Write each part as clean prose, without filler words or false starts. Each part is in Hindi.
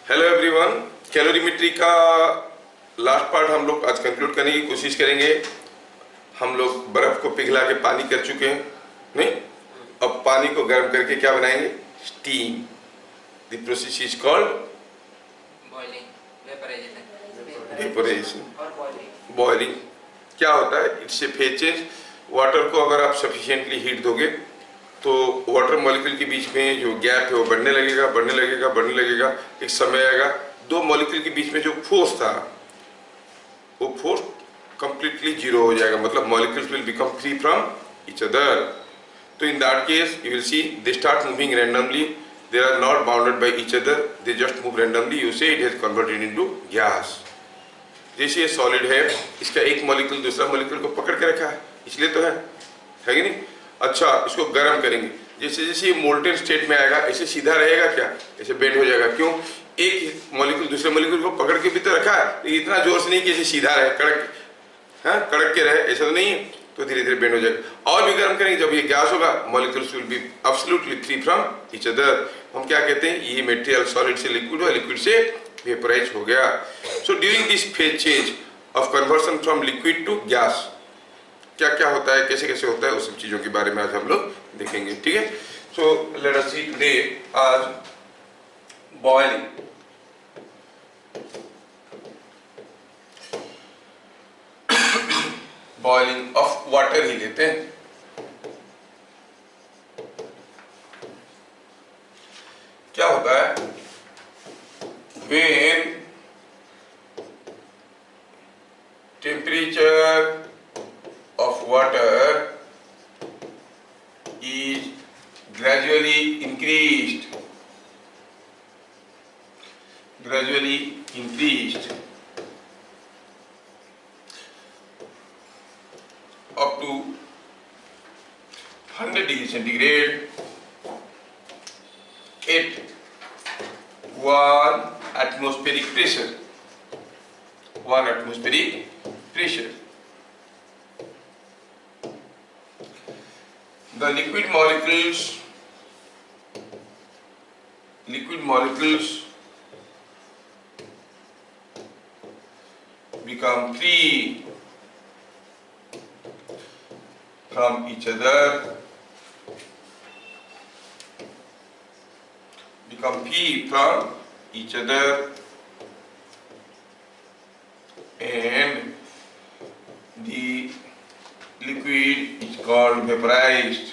हेलो एवरीवन, कैलोरीमेट्री का लास्ट पार्ट हम लोग आज कंक्लूड करने की कोशिश करेंगे। हम लोग बर्फ को पिघला के पानी कर चुके हैं, नहीं? अब पानी को गर्म करके क्या बनाएंगे? Steam. The process is called boiling, vaporisation, boiling. क्या होता है? It's A phase change. Water को अगर आप सफिशिएंटली हीट दोगे तो वाटर मॉलिक्यूल के बीच में जो गैप है वो बढ़ने लगेगा, बढ़ने लगेगा, बढ़ने लगेगा। एक समय आएगा दो मॉलिक्यूल के बीच में जो फोर्स था वो फोर्स कंप्लीटली जीरो हो जाएगा, मतलब molecules will become free from each other. तो in that case you will see they start moving randomly, they are not bounded by each other, they just move randomly. You say it has converted into gas. जैसे ये सॉलिड है, इसका एक मॉलिक्यूल दूसरा मॉलिक्यूल को पकड़ के रखा है, इसलिए तो है कि नहीं? अच्छा, इसको गर्म करेंगे, जैसे जैसे ये मोल्टेन स्टेट में आएगा ऐसे सीधा रहेगा क्या? ऐसे बेंड हो जाएगा। क्यों? एक मॉलिक्यूल दूसरे मॉलिक्यूल को पकड़ के भी तो रखा है, तो इतना जोर से नहीं कि ऐसे सीधा रहे, कड़क, हाँ कड़क के रहे, ऐसा तो नहीं है। तो धीरे धीरे बेंड हो जाएगा। और भी गर्म करेंगे, जब ये गैस होगा molecules will be absolutely free from each other. हम क्या कहते हैं? ये मटेरियल सॉलिड से लिक्विड हुआ, लिक्विड से वेपोराइज हो गया। So during this phase change of conversion from liquid to gas क्या क्या होता है, कैसे कैसे होता है, उस सब चीजों के बारे में आज हम लोग देखेंगे। ठीक है? सो लेट अस सी टुडे आज बॉइलिंग। बॉइलिंग ऑफ वाटर ही लेते हैं। क्या होता है? When temperature of water is gradually increased up to 100 degrees centigrade at 1 atmospheric pressure. The liquid molecules become free from each other, and the liquid is called vaporized.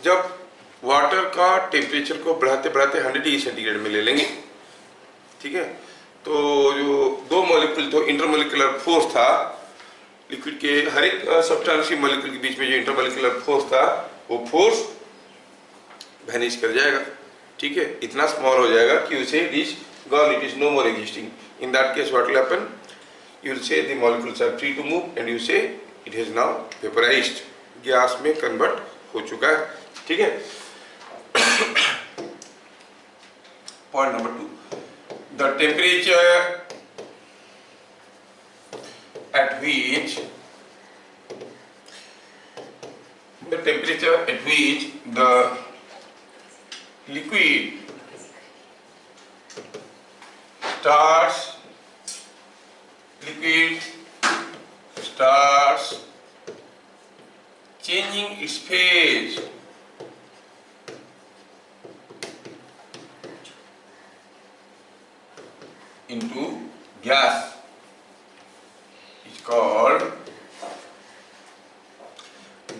जब वाटर का टेम्परेचर को बढ़ाते बढ़ाते 100 डिग्री सेंटीग्रेड में ले लेंगे, ठीक है, तो जो दो मॉलिक्यूल तो इंटरमॉलिक्यूलर फोर्स था, लिक्विड के हर एक सब्सटेंस के मॉलिक्यूल के बीच में जो इंटरमॉलिक्यूलर फोर्स था वो फोर्स वैनिश कर जाएगा। ठीक है? इतना स्मॉल हो जाएगा कि उसे it is gone, it is no more existing. In that case what will happen? You will say the molecules are free to move and you say it has now vaporised, gas में कन्वर्ट हो चुका है। ठीक है? Point number 2, the temperature at which the liquid starts changing its phase into gas is called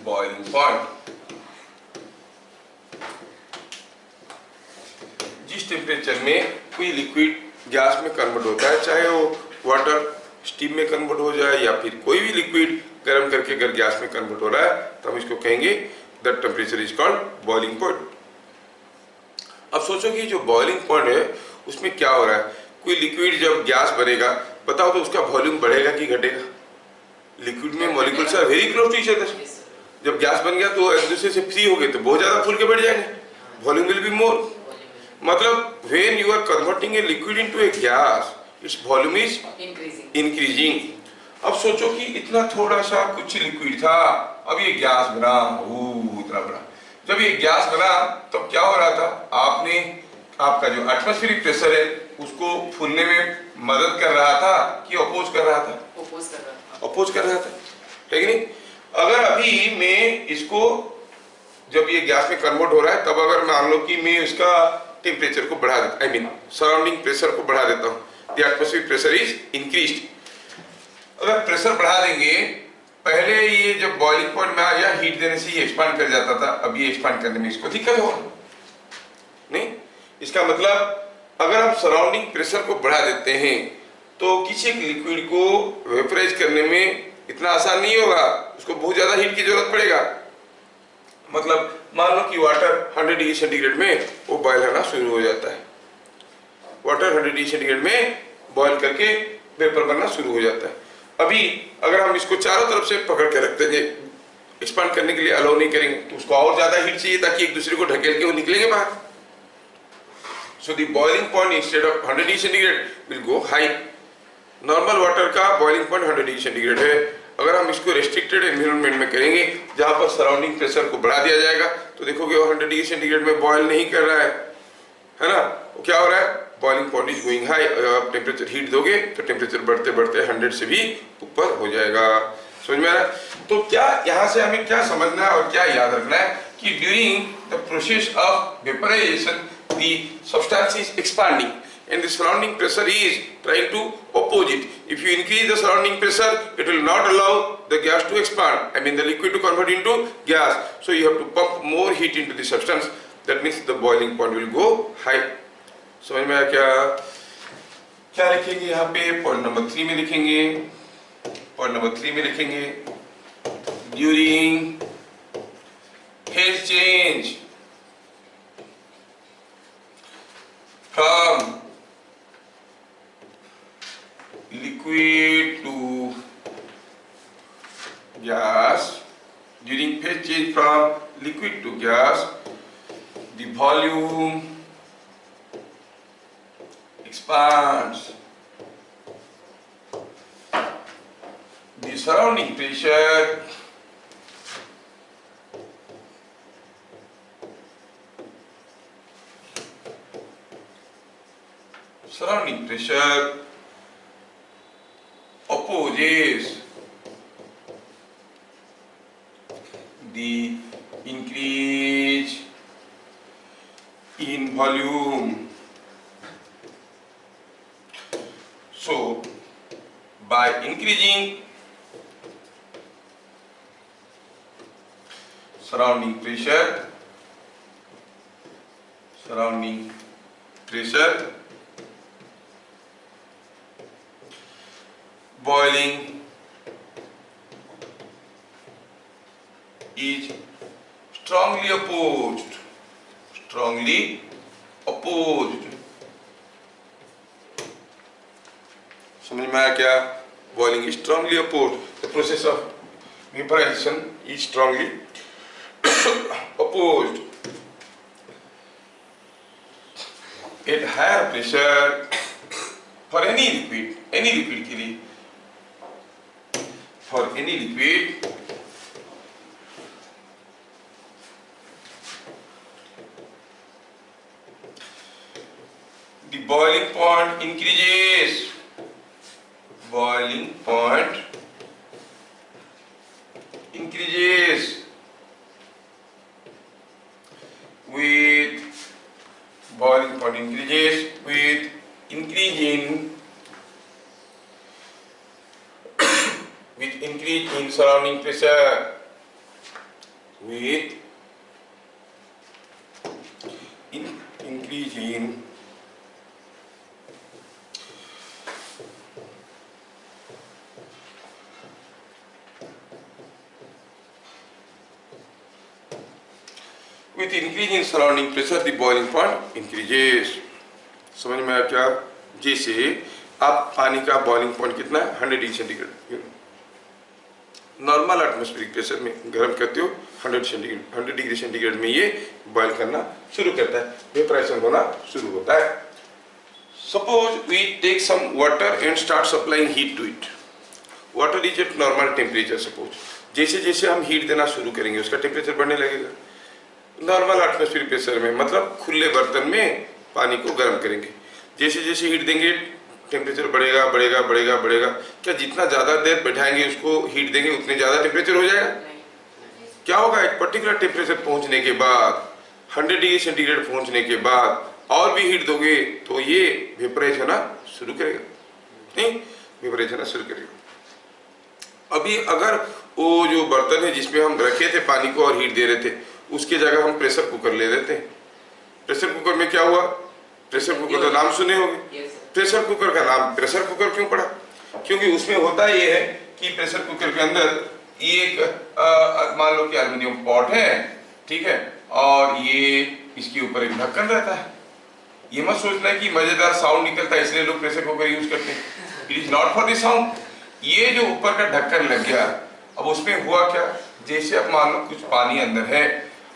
boiling point. जिस टेम्परेचर में कोई लिक्विड गैस में कन्वर्ट होता है, चाहे वो वाटर स्टीम में कन्वर्ट हो जाए या फिर कोई भी लिक्विड गर्म करके अगर गैस में कन्वर्ट हो रहा है, तो हम इसको कहेंगे that temperature is called boiling point. अब सोचो कि जो बॉइलिंग पॉइंट है उसमें क्या हो रहा है? कोई लिक्विड जब गैस बनेगा, बताओ तो उसका वॉल्यूम बढ़ेगा कि घटेगा? लिक्विड में molecules are very close to each other. जब गैस बन गया तो एक दूसरे से फ्री हो गए तो बहुत ज्यादा फूल के बढ़ जाएंगे, वॉल्यूम विल बी मोर। मतलब when you are converting a liquid into a gas, its volume is increasing. अब सोचो कि इतना थोड़ा सा कुछ लिक्विड था, अब ये गैस बना, इतना बड़ा। जब ये गैस बना तब क्या हो रहा था, आपने आपका जो एटमॉस्फेरिक प्रेशर है उसको फूलने में मदद कर रहा था कि अपोज कर रहा था? अपोज कर रहा था, है कि नहीं? अगर अभी मैं इसको, जब ये गैस में कन्वर्ट हो रहा है, तब अगर मान लो कि मैं इसका टेम्परेचर को बढ़ा देता, आई मीन सराउंडिंग प्रेशर को बढ़ा देता हूँ, the atmospheric pressure is increased. अगर प्रेशर बढ़ा देंगे, पहले ये जब बॉइलिंग पॉइंट में आ गया, हीट देने से ये एक्सपांड कर जाता था, अब ये एक्सपांड करने में इसको दिक्कत होगा नहीं। इसका मतलब अगर हम सराउंडिंग प्रेशर को बढ़ा देते हैं तो किसी एक लिक्विड को वेपराइज करने में इतना आसान नहीं होगा, उसको बहुत ज्यादा हीट की जरूरत पड़ेगा। मतलब मान लो कि वाटर 100 डिग्री सेंटीग्रेड में वो बॉयल होना शुरू हो जाता है, वाटर 100 डिग्री सेंटीग्रेड में बॉयल करके वेपर बनना शुरू हो जाता है। अभी अगर हम इसको चारों तरफ से पकड़ के रख देंगे, एक्सपांड करने के लिए अलाउ नहीं करेंगे, तो उसको और ज्यादा हीट चाहिए ताकि एक दूसरे को ढकेल के वो निकलेंगे बाहर। So the boiling point instead of 100 degree centigrade will go high. Normal water का बॉइलिंग पॉइंट 100 डिग्री सेंटीग्रेड है। अगर हम इसको रेस्ट्रिक्टेड एनवायरनमेंट में करेंगे जहां पर सराउंडिंग प्रेशर को बढ़ा दिया जाएगा, तो देखोगे वो 100 डिग्री सेंटीग्रेड में बॉयल नहीं कर रहा है ना? वो क्या हो रहा है, boiling point is going high. अगर आप टेम्परेचर हीट दोगे तो टेम्परेचर बढ़ते बढ़ते 100 से भी ऊपर हो जाएगा। समझ में आ रहा है? तो क्या यहाँ से हमें क्या समझना है और क्या याद रखना है कि during the process of vaporisation the substance is expanding and the surrounding pressure is trying to oppose it. If you increase the surrounding pressure, it will not allow the gas to expand, I mean the liquid to convert into gas. So you have to pump more heat into the substance. That means the boiling point will go high. समझ में आया क्या? क्या लिखेंगे यहाँ पे? पॉइंट नंबर 3 में लिखेंगे, पॉइंट नंबर 3 में लिखेंगे during phase change from liquid to gas, during phase change from liquid to gas, the volume expands, the surrounding pressure opposes the increase in volume. So by increasing surrounding pressure, boiling is strongly opposed. समझ में आया क्या? Boiling is strongly opposed. The process of vaporization is strongly opposed. At higher pressure for any liquid के लिए, for any liquid the boiling point increases with boiling point increases with increase in surrounding pressure, with increase in surrounding pressure the boiling point increases. समझ में आया क्या? जैसे आप पानी का बॉइलिंग पॉइंट कितना है, 100 degree centigrade. Normal atmospheric pressure में गर्म करते हो 100 डिग्री सेंटीग्रेड में ये बॉयल करना शुरू करता है, वेपराइजेशन होना शुरू होता है। Suppose we take some water and start supplying heat to it. Water is at normal temperature suppose, जैसे जैसे हम हीट देना शुरू करेंगे उसका टेम्परेचर बढ़ने लगेगा नॉर्मल एटमॉस्फेरिक प्रेशर में, मतलब खुले बर्तन में पानी को गर्म करेंगे। जैसे जैसे हीट देंगे टेम्परेचर बढ़ेगा बढ़ेगा बढ़ेगा बढ़ेगा। क्या जितना ज़्यादा देर बैठाएंगे उसको हीट देंगे उतने ज़्यादा टेम्परेचर हो जाएगा? क्या होगा, एक पर्टिकुलर टेम्परेचर पहुंचने के बाद 100 डिग्री सेंटीग्रेड पहुंचने के बाद और भी हीट दोगे तो ये वेपराइज होना शुरू करेगा, नहीं वेपराइज होना शुरू करेगा। अभी अगर वो जो बर्तन है जिसमें हम रखे थे पानी को और हीट दे रहे थे उसके जगह हम प्रेशर कुकर ले लेते हैं। प्रेशर कुकर में क्या हुआ, प्रेशर कुकर का नाम सुने होंगे। प्रेशर कुकर का नाम प्रेशर कुकर क्यों पड़ा? क्योंकि उसमें होता ये है कि प्रेशर कुकर के अंदर ये एक मान लो कि एल्युमिनियम पॉट है, ठीक है, और ये इसके ऊपर एक ढक्कन रहता है। ये मत सोचना है कि मजेदार साउंड निकलता है इसलिए लोग प्रेशर कुकर यूज करते हैं, it is not for the sound. ये जो ऊपर का ढक्कन लग गया, अब उसमें हुआ क्या, जैसे अब मान लो कुछ पानी अंदर है,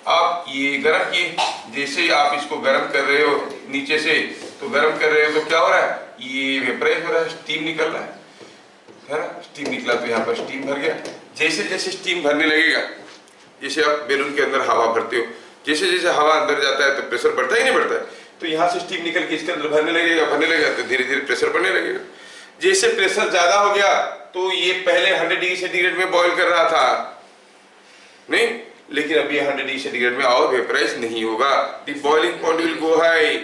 आप ये गर्म किए, जैसे ही आप इसको गर्म कर रहे हो नीचे से तो गर्म कर रहे हो तो क्या हो रहा है, ये वेपराइज हो रहा है, स्टीम निकल रहा है ना, स्टीम निकला तो यहाँ पर स्टीम भर गया। जैसे जैसे स्टीम भरने लगेगा, जैसे आप बैलून के अंदर हवा भरते हो, जैसे जैसे हवा अंदर जाता है तो प्रेशर बढ़ता ही नहीं बढ़ता है, तो यहाँ से स्टीम निकल के इसके अंदर भरने लगेगा तो धीरे धीरे प्रेशर बढ़ने लगेगा। जैसे प्रेशर ज्यादा हो गया तो ये पहले 100 डिग्री सेंटीग्रेड में बॉईल कर रहा था नहीं, लेकिन अभी 100 डिग्री सेंटीग्रेड में और वेपराइज नहीं होगा, the boiling point will go high.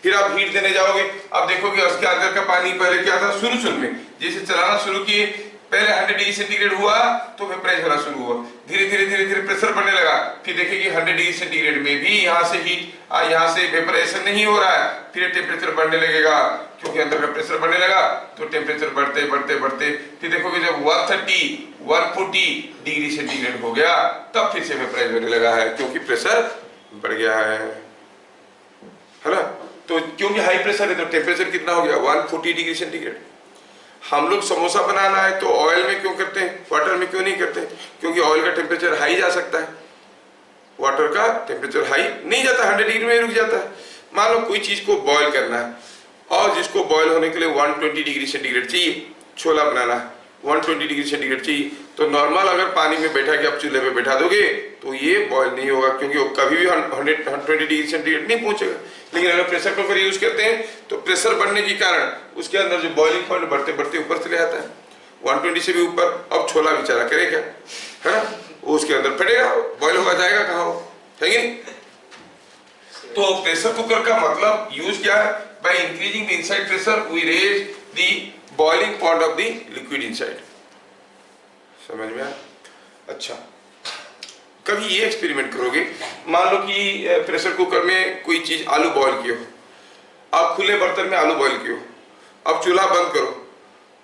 फिर आप हीट देने जाओगे, आप देखोगे उसके अंदर का पानी पहले क्या था, शुरू में जैसे चलाना शुरू किए पहले 100 डिग्री सेंटीग्रेड हुआ तो वेपराइज होना शुरू हुआ, धीरे धीरे प्रेशर बढ़ने लगा। फिर देखिए कि 100 डिग्री सेंटीग्रेड में भी यहाँ से हीट यहाँ से वेपराइजेशन नहीं हो रहा है, फिर टेम्परेचर बढ़ने लगेगा क्योंकि अंदर का प्रेशर बढ़ने लगा, तो टेम्परेचर बढ़ते बढ़ते बढ़ते फिर देखोगे जब 130 140 डिग्री सेंटीग्रेड हो गया तब फिर से वेपराइज होने लगा है क्योंकि प्रेशर बढ़ गया है ना। तो क्योंकि हाई प्रेशर है तो टेम्परेचर कितना हो गया, 140 डिग्री सेंटीग्रेड। हम लोग समोसा बनाना है तो ऑयल में क्यों करते हैं, वाटर में क्यों नहीं करते? क्योंकि ऑयल का टेम्परेचर हाई जा सकता है, वाटर का टेम्परेचर हाई नहीं जाता, 100 डिग्री में रुक जाता है। मान लो कोई चीज को बॉयल करना है और जिसको बॉयल होने के लिए 120 डिग्री सेंटीग्रेड चाहिए, छोला बनाना है 120 डिग्री सेंटीग्रेड चाहिए, तो नॉर्मल अगर पानी में बैठा के आप चूल्हे पे बैठा दोगे तो ये बॉयल नहीं होगा क्योंकि वो कभी भी 120 डिग्री सेंटीग्रेड नहीं पहुंचेगा। लेकिन अगर प्रेशर कुकर यूज करते हैं तो प्रेशर बढ़ने के कारण उसके अंदर जो बॉइलिंग पॉइंट बढ़ते बढ़ते ऊपर चले जाता है, 120 से भी ऊपर। अब छोला बेचारा करे क्या, है ना, वो उसके अंदर फटेगा, बॉयल होगा जाएगा कहाँ हो, है कि नहीं। तो प्रेशर कुकर का मतलब यूज क्या है, by increasing the inside pressure we raise the boiling point of the liquid inside. समझ में आया? अच्छा, कभी ये एक्सपेरिमेंट करोगे, मान लो कि प्रेशर कुकर में कोई चीज आलू बॉईल किए हो, आप खुले बर्तन में आलू बॉईल किए हो, अब चूल्हा बंद करो,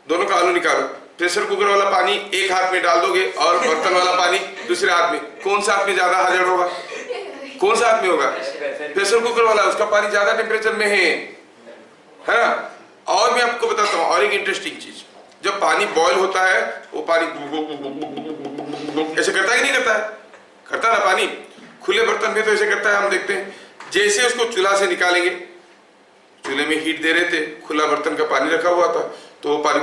दोनों का आलू निकालो, प्रेशर कुकर वाला पानी एक हाथ में डाल दोगे और बर्तन वाला पानी दूसरे हाथ में, कौन सा हाथ में ज्यादा हाजिर होगा, कौन सा हाथ में होगा, प्रेशर कुकर वाला, उसका पानी ज्यादा टेम्परेचर में है ना। और मैं आपको बताता हूँ और एक इंटरेस्टिंग चीज, जब पानी बॉईल होता है वो पानी ऐसे करता ही नहीं करता है, करता ना पानी, खुले बर्तन में तो ऐसे करता है। हम देखते हैं जैसे उसको चूल्हा से निकालेंगे, चूल्हे में हीट दे रहे थे, खुला बर्तन का पानी रखा हुआ था तो वो पानी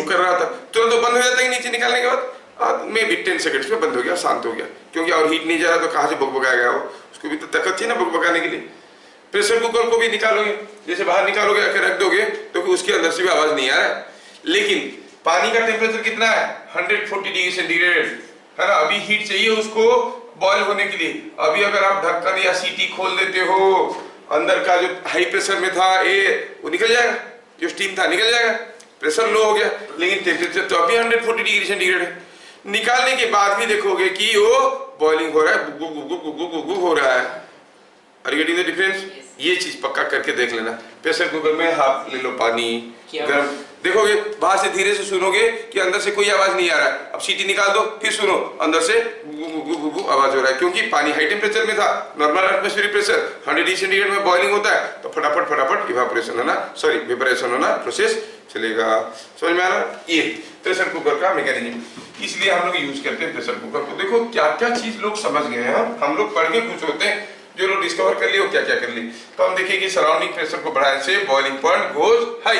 कर रहा था, तुरंत तो बंद हो जाता है नीचे निकालने के बाद में भी 10 सेकंड्स में बंद हो गया, शांत हो गया, क्योंकि और हीट नहीं जा रहा तो कहाँ से बकबकाया गया वो, उसको भी तो ताकत चाहिए ना बकबकाने के लिए। प्रेशर कुकर को भी निकालोगे, जैसे बाहर निकालोगे आके रख दोगे तो उसके अंदर से भी आवाज नहीं आ रहा है, लेकिन पानी का टेम्परेचर कितना है, 140 डिग्री सेंटीग्रेड, है ना। अभी हीट चाहिए उसको बॉयल होने के लिए, अभी अगर आप ढक्कन या सीटी खोल देते हो, अंदर का जो हाई प्रेशर में था ये वो निकल जाएगा, जो स्टीम था निकल जाएगा, प्रेशर लो हो गया, लेकिन टेम्परेचर तो अभी 140 डिग्री सेंटीग्रेड है। निकालने के बाद भी देखोगे कि वो बॉइलिंग हो रहा है, गुगु हो रहा है। Are you getting the difference? ये चीज पक्का करके देख लेना। प्रेशर कुकर में हाफ ले लो पानी गर्म, देखोगे बाहर से धीरे से सुनोगे कि अंदर से कोई आवाज नहीं आ रहा है, अब सीटी निकाल दो फिर सुनो अंदर से गु आवाज हो रहा है, क्योंकि पानी हाई टेम्परेचर में था, normal atmospheric pressure 100 degree centigrade में बॉइलिंग होता है, तो फटाफट इवापोरेशन होना, सॉरी वेपरेशन होना प्रोसेस चलेगा। समझ में आ रहा? ये प्रेशर कुकर का मैकेनिज्म, इसलिए हम लोग यूज करते हैं प्रेशर कुकर को। देखो क्या क्या चीज लोग समझ गए हैं, हम लोग पढ़ के कुछ होते हैं जो लोग डिस्कवर कर लिए, क्या क्या कर ली। तो हम देखिए कि सराउंडिंग प्रेशर को बढ़ाने से बॉइलिंग पॉइंट गोज हाई।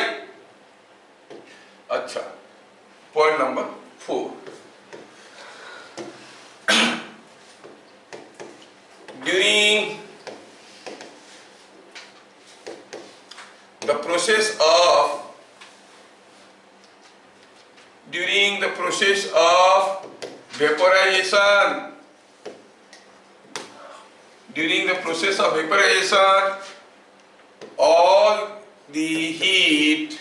अच्छा, the process of during the process of vaporization, during the process of vaporization, all the heat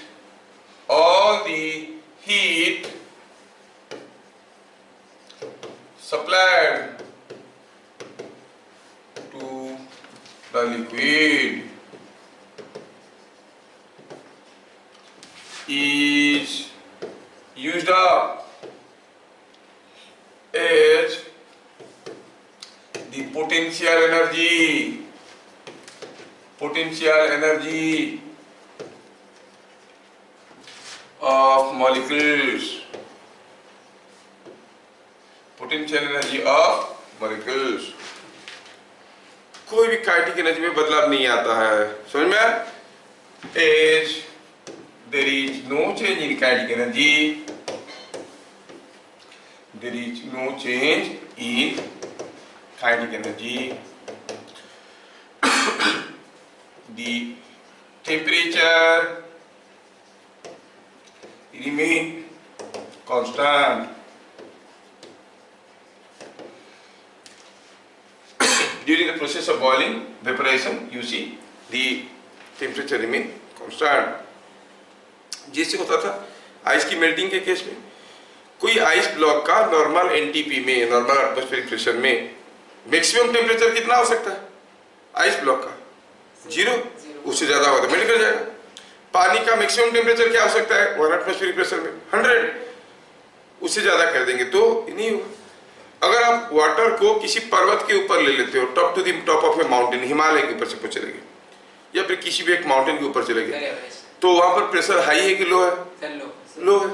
supplied to the liquid is used up as the potential energy of molecules, potential energy of molecules. कोई भी काइनेटिक एनर्जी में बदलाव नहीं आता है, समझ में? As there is no change in kinetic energy, there is no change in kinetic energy. The temperature remain constant. During the process of boiling, vaporization, you see the temperature remain constant. जैसे होता था आइस की मेल्टिंग के केस में, कोई आइस ब्लॉक का नॉर्मल एनटीपी में, नॉर्मल एटमॉस्फेरिक प्रेशर में मैक्सिमम टेम्परेचर कितना हो सकता है? आइस ब्लॉक का 0, उससे ज्यादा होगा तो मेल्ट कर जाएगा। पानी का मैक्सिमम टेम्परेचर क्या हो सकता है? 1 एटमॉस्फेरिक प्रेशर में 100, उससे ज्यादा कर देंगे तो नहीं होगा। अगर आप वाटर को किसी पर्वत के ऊपर ले लेते हो, top to the top of a mountain, Himalaya के ऊपर से चले गए या फिर किसी भी एक माउंटेन के ऊपर चले गए, तो वहां पर प्रेशर हाई है कि लो है? लो है।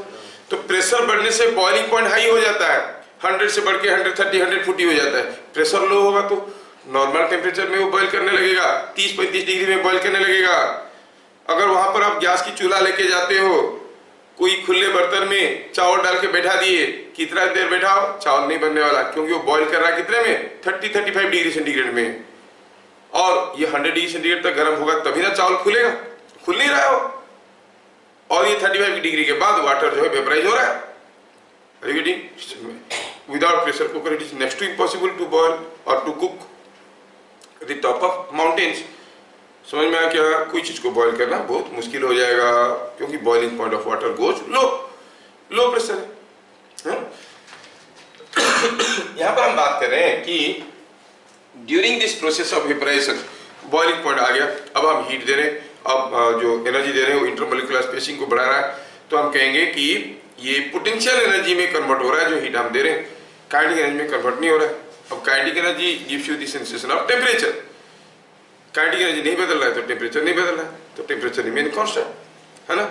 तो प्रेशर बढ़ने से बॉइलिंग पॉइंट हाई हो जाता है, 100 से बढ़ के 130, 140 हो जाता है। प्रेशर लो होगा तो नॉर्मल टेम्परेचर में वो बॉइल करने लगेगा, 30-35 डिग्री में बॉइल करने लगेगा। अगर वहां पर आप गैस की चूल्हा लेके जाते हो, कोई खुले बर्तन में चावल डाल के बैठा दिए, कितना देर बैठाओ, चावल नहीं बनने वाला, क्योंकि वो बॉइल कर रहा है कितने में? 30-35 डिग्री सेंटीग्रेड में, और ये 100 डिग्री सेंटीग्रेड तक गर्म होगा तभी ना चावल खुलेगा, खुल नहीं रहा हो। और ये 35 डिग्री के बाद वाटर जो है वेपराइज हो रहा है। Without pressure cooker it is next to impossible to boil और to cook the top of mountains. समझ में आया क्या? कोई चीज को बॉयल करना बहुत मुश्किल हो जाएगा, क्योंकि boiling point of water goes low pressure है। यहां पर हम बात कर रहे हैं कि during this process of vaporization boiling point आ गया, अब हम हीट दे रहे हैं, अब जो एनर्जी दे रहे हैं वो इंटरमोलिकुलर स्पेसिंग को बढ़ा रहा है, तो हम कहेंगे कि ये पोटेंशियल एनर्जी में कन्वर्ट हो रहा है। जो हीट हम दे रहे हैं काइनेटिक एनर्जी में कन्वर्ट नहीं हो रहा है। अब kinetic energy gives you the sensation of temperature, kinetic energy नहीं बदल रहा है तो टेम्परेचर नहीं बदल रहा है, तो टेम्परेचर रिमेन कांस्टेंट, है ना।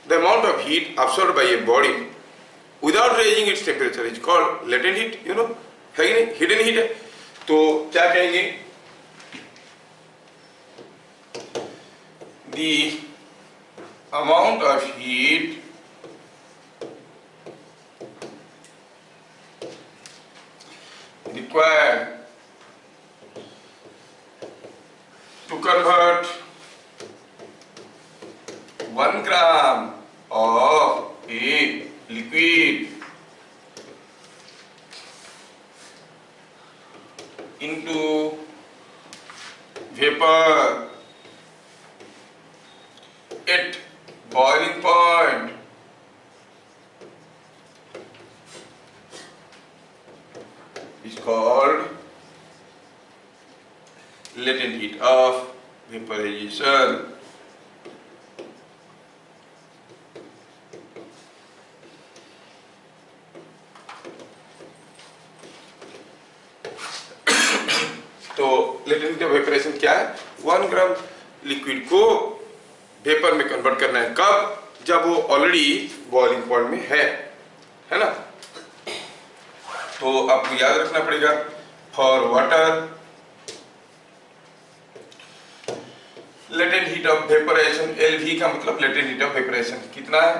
The amount of heat absorbed by a body without raising its temperature is called latent heat, you know, है कि नहीं? हिडन हीट है। तो क्या कहेंगे? The amount of heat required to convert 1 gram of a liquid into vapor at boiling point is called latent heat of vaporization. तो लेटेंट हीट ऑफ वेपराइजेशन क्या है? 1 ग्राम लिक्विड को वेपर में कन्वर्ट करना है। कब? जब वो ऑलरेडी बॉइलिंग पॉइंट में है ना। तो आपको याद रखना पड़ेगा, for water latent heat of vaporisation, LV का मतलब लेटेंट हीट ऑफ वेपराइजेशन कितना है?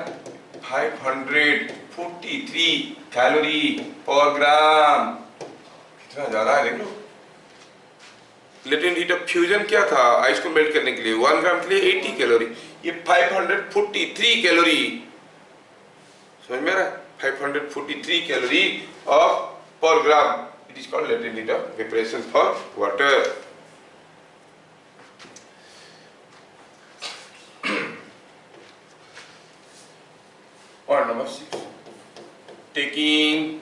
543 कैलोरी पर ग्राम। कितना ज्यादा है देख लो। लेटेंट हीट ऑफ फ्यूजन क्या था? आइस को मेल्ट करने के लिए 1 ग्राम के लिए 80 कैलोरी, ये 543 कैलोरी, समझ में आ रहा है? 543 calorie of per gram, it is called latent heat of evaporation for water. Point number 6, taking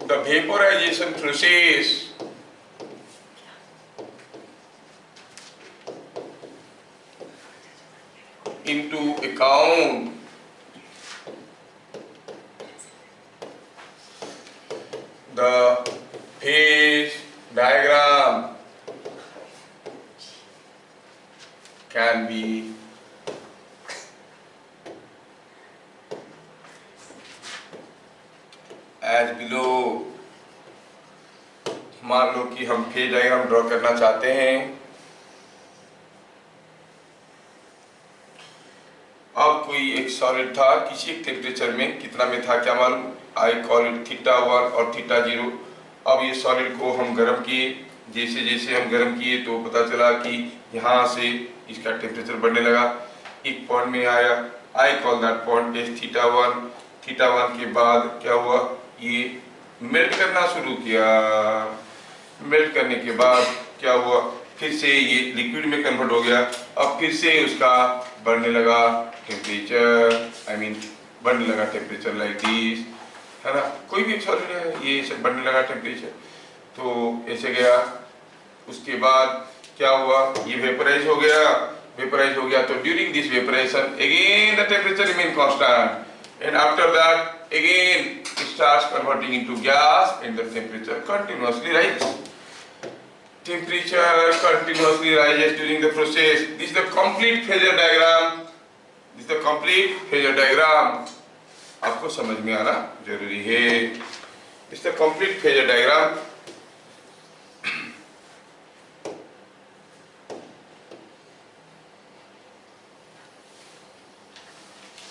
the vaporization process into account, the phase diagram can be as below. मान लो कि हम फेज डायग्राम ड्रॉ करना चाहते हैं। अब कोई एक सॉलिड था, किसी एक टेम्परेचर में, कितना में था क्या मालूम, आई कॉल इट θ1 और θ0। अब ये सॉलिड को हम गर्म किए, जैसे जैसे हम गर्म किए तो पता चला कि यहाँ से इसका टेम्परेचर बढ़ने लगा, एक पॉइंट में आया, I call that point as θ1। θ1 के बाद क्या हुआ, ये मेल्ट करना शुरू किया। मेल्ट करने के बाद क्या हुआ, फिर से ये लिक्विड में कन्वर्ट हो गया। अब फिर से उसका बढ़ने लगा टेम्परेचर, आई मीन बढ़ने लगा टेम्परेचर लाइक दिस, है ना, कोई भी सॉलिड है ये सब बढ़ने लगा टेम्परेचर, तो ऐसे गया। उसके बाद क्या हुआ, ये वेपराइज हो गया। वेपराइज हो गया तो during this vaporisation again the temperature remain constant and after that again it starts converting into gas and the temperature continuously rises. Temperature continuously rises during the process. This is the complete phasor diagram. This is the complete phasor diagram. आपको समझ में आना जरूरी है। This is the complete phasor diagram.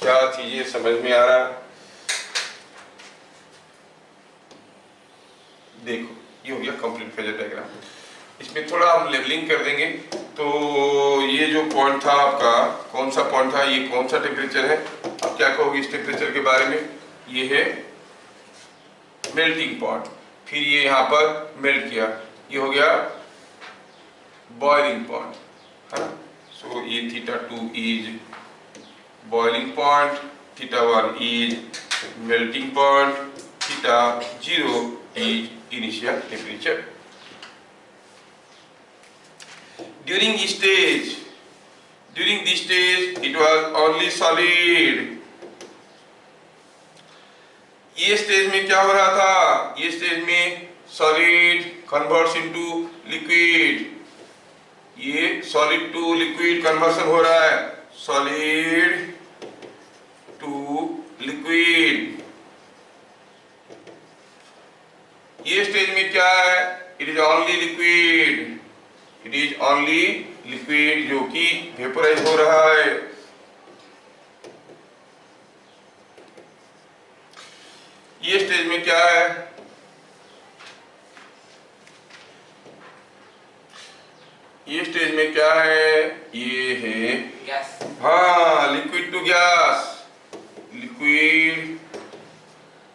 क्या चीजें समझ में आ रहा है? देखो ये हो गया कंप्लीट फेजर डायग्राम। इसमें थोड़ा हम लेवलिंग कर देंगे। तो ये जो पॉइंट था आपका, कौन सा पॉइंट था, ये कौन सा टेम्परेचर है, आप क्या कहोगे इस टेम्परेचर के बारे में, ये है मेल्टिंग पॉइंट। फिर ये यहाँ पर मेल्ट किया, ये हो गया बॉइलिंग पॉइंट, है ना। सो ये θ2 is boiling point, θ1 is melting point, θ0 is initial temperature. During this stage it was only solid. ये स्टेज में क्या हो रहा था, ये स्टेज में सॉलिड कन्वर्ट्स इनटू लिक्विड, ये सॉलिड टू लिक्विड कन्वर्सन हो रहा है, सॉलिड टू लिक्विड। ये स्टेज में क्या है, it is only liquid, it is only liquid जो कि वेपोराइज हो रहा है। ये स्टेज में क्या है, ये स्टेज में क्या है, ये है गैस, हाँ liquid to gas, liquid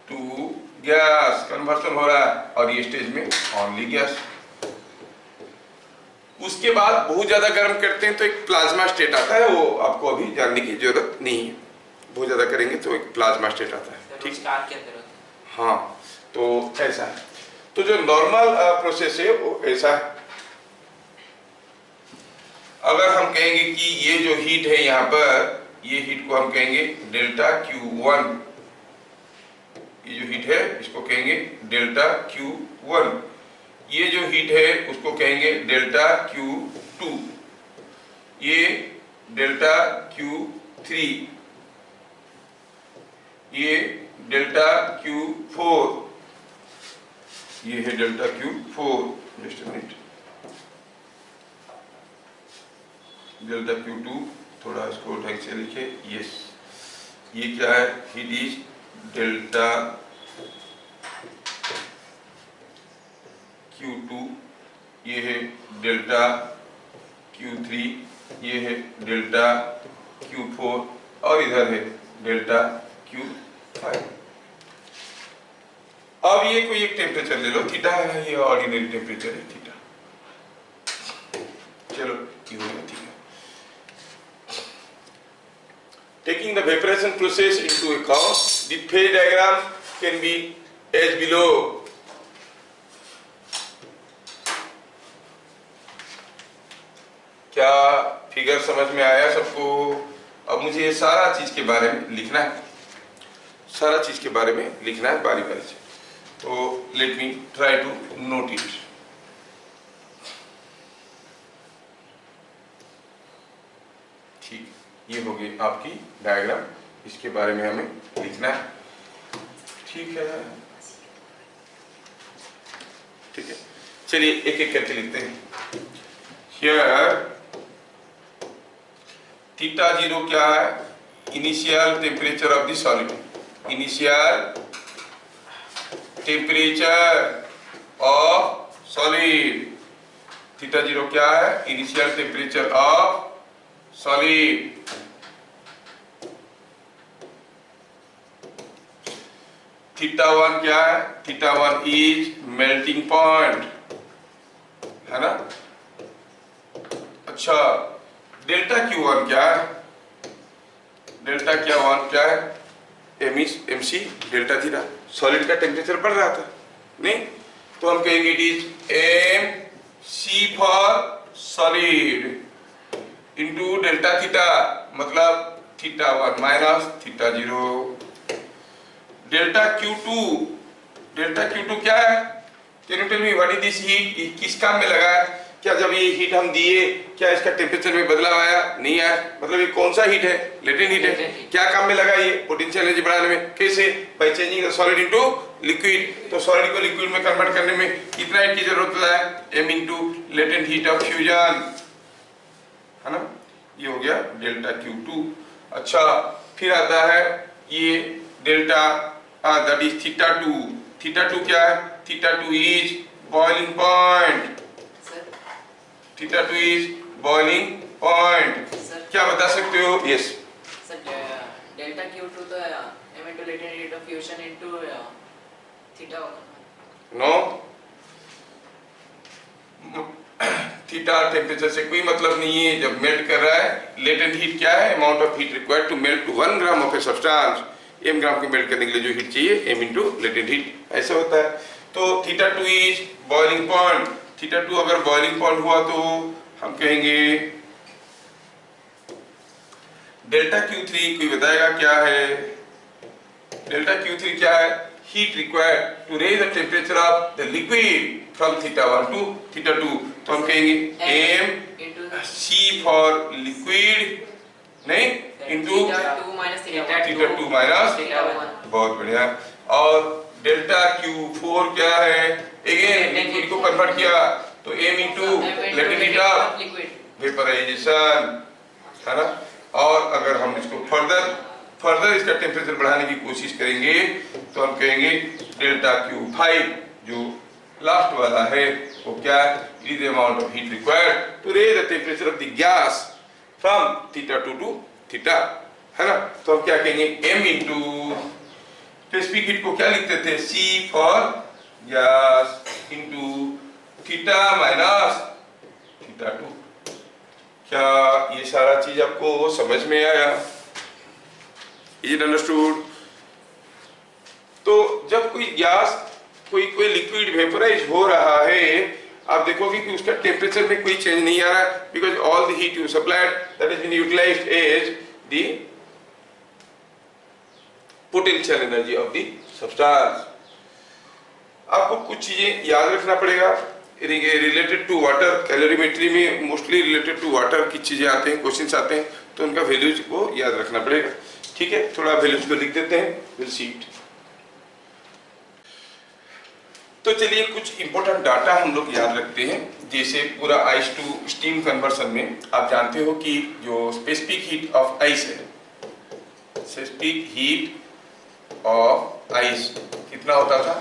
to gas conversion हो रहा है, और ये स्टेज में ओनली गैस। उसके बाद बहुत ज्यादा गर्म करते हैं तो एक प्लाज्मा स्टेट आता है, वो आपको अभी जानने की जरूरत नहीं है। बहुत ज्यादा करेंगे तो एक प्लाज्मा स्टेट आता है, ठीक है। हाँ, तो ऐसा है। तो जो नॉर्मल प्रोसेस है वो ऐसा है। अगर हम कहेंगे कि ये जो हीट है यहाँ पर, ये हीट को हम कहेंगे डेल्टा Q1, ये जो हीट है इसको कहेंगे डेल्टा Q1, ये जो हीट है उसको कहेंगे डेल्टा Q2, ये डेल्टा Q3, ये डेल्टा Q4, ये है delta Q4, just minute, delta Q2, थोड़ा इसको ढंग से लिखे, यस, ये क्या है, हीट इज डेल्टा Q2, ये है डेल्टा Q3, ये है डेल्टा Q4 और इधर है डेल्टा Q5। अब ये कोई एक टेम्परेचर ले लो, थीटा है, ये ऑर्डिनरी टेम्परेचर है थीटा। चलो ये हो गया theta. Taking the vaporization process into account, the phase diagram can be as below. क्या फिगर समझ में आया सबको? अब मुझे ये सारा चीज के बारे में लिखना है, सारा चीज के बारे में लिखना है बारी बारी से। तो let me try to note it. ठीक, ये हो गई आपकी डायग्राम, इसके बारे में हमें लिखना है। ठीक है, ठीक है, चलिए एक एक करके लिखते हैं। हियर थीटा जीरो क्या है? Initial temperature of the solid, initial temperature of solid. Theta zero क्या है? Initial temperature of solid. Theta one क्या है? Theta one is melting point, है ना? अच्छा, डेल्टा क्यू वन क्या है? डेल्टा क्या वन क्या है? MC delta theta. सॉलिड का टेम्परेचर बढ़ रहा था नहीं, तो हम कहेंगे it is MC for solid into delta theta, मतलब theta one minus theta zero. Delta Q2, delta Q2 क्या है? Can you tell me what is this heat? किस काम में लगा है? क्या जब ये हीट हम दिए क्या इसका टेम्परेचर में बदलाव आया? नहीं आया। मतलब ये कौन सा हीट है? लेटेंट हीट है। क्या काम में लगा? ये पोटेंशियल एनर्जी बढ़ाने में। कैसे? By changing the solid into liquid. तो सॉलिड को लिक्विड में कन्वर्ट करने में कितना हीट की जरूरत होता है? M into latent heat of fusion, है ना? ये हो गया डेल्टा Q2। अच्छा, फिर आता है ये delta that is theta 2। Theta 2 क्या है? Theta 2 is boiling point. Theta 2 is boiling point. क्या बता सकते हो? यस सर, डेल्टा Q2 तो m into latent heat of fusion into theta होगा। नो, थीटा टेम्परेचर से कोई मतलब नहीं है। जब मेल्ट कर रहा है, लेटेंट हीट क्या है? Amount of heat required to melt 1 gram of a substance. m gram को मेल्ट करने के लिए जो हीट चाहिए, m इंटू लेटेंट हीट, ऐसा होता है। तो theta 2 is boiling point. Theta 2 अगर बॉइलिंग पॉइंट हुआ तो हम कहेंगे डेल्टा Q3, कोई बताएगा क्या है? डेल्टा Q3 क्या है? Heat required to raise the temperature of the liquid from theta 1 to theta 2। तो हम कहेंगे MC फॉर लिक्विड, नहीं, into theta 2 minus theta 2 minus theta 1। बहुत बढ़िया। और डेल्टा Q4 क्या है? अगेन लिक्विड को कन्वर्ट किया तो M into latent heat of vaporisation, है ना? और अगर हम इसको फर्दर इसका टेम्परेचर बढ़ाने की कोशिश करेंगे तो हम कहेंगे डेल्टा Q5 जो लास्ट वाला है वो क्या है? Is the amount of heat required to raise the temperature of the gas from theta 2 to theta, है ना? तो हम क्या कहेंगे? M इंटू स्पेसिफिक हीट को क्या लिखते थे? C for gas into theta minus theta 2। क्या ये सारा चीज आपको समझ में आया? Is it understood? तो जब कोई गैस, कोई लिक्विड वेपराइज हो रहा है, आप देखोगे कि उसका टेम्परेचर में कोई चेंज नहीं आ रहा, because all the heat you supplied that is been utilised as the potential energy of the substance. आपको कुछ चीजें याद रखना पड़ेगा रिलेटेड टू वाटर। कैलोरीमेट्री में मोस्टली रिलेटेड टू वाटर की चीजें आते हैं, क्वेश्चंस आते हैं, तो उनका वैल्यूज को याद रखना पड़ेगा। ठीक है, थोड़ा वैल्यूज को लिख देते हैं, विल सी इट। तो चलिए कुछ इंपॉर्टेंट डाटा हम लोग याद रखते हैं। जैसे पूरा आइस टू स्टीम कन्वर्सन में आप जानते हो कि जो स्पेसिफिक हीट ऑफ आइस है, स्पेसिफिक हीट ऑफ आइस कितना होता था?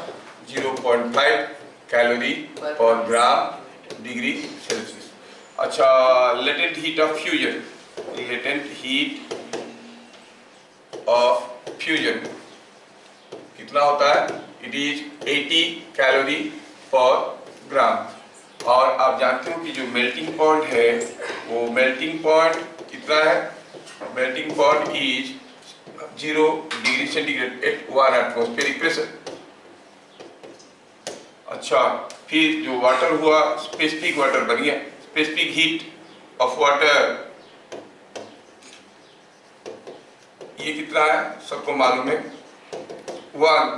0.5 calorie per gram degree Celsius. अच्छा, latent heat of fusion, latent heat of fusion कितना होता है? इट इज 80 कैलोरी पर ग्राम। और आप जानते हो कि जो मेल्टिंग पॉइंट है वो मेल्टिंग पॉइंट कितना है? Melting point is 0 degree centigrade at 1 atmospheric pressure. अच्छा, फिर जो वाटर हुआ स्पेसिफिक वाटर बन गया, स्पेसिफिक हीट ऑफ वाटर ये कितना है? सबको मालूम है 1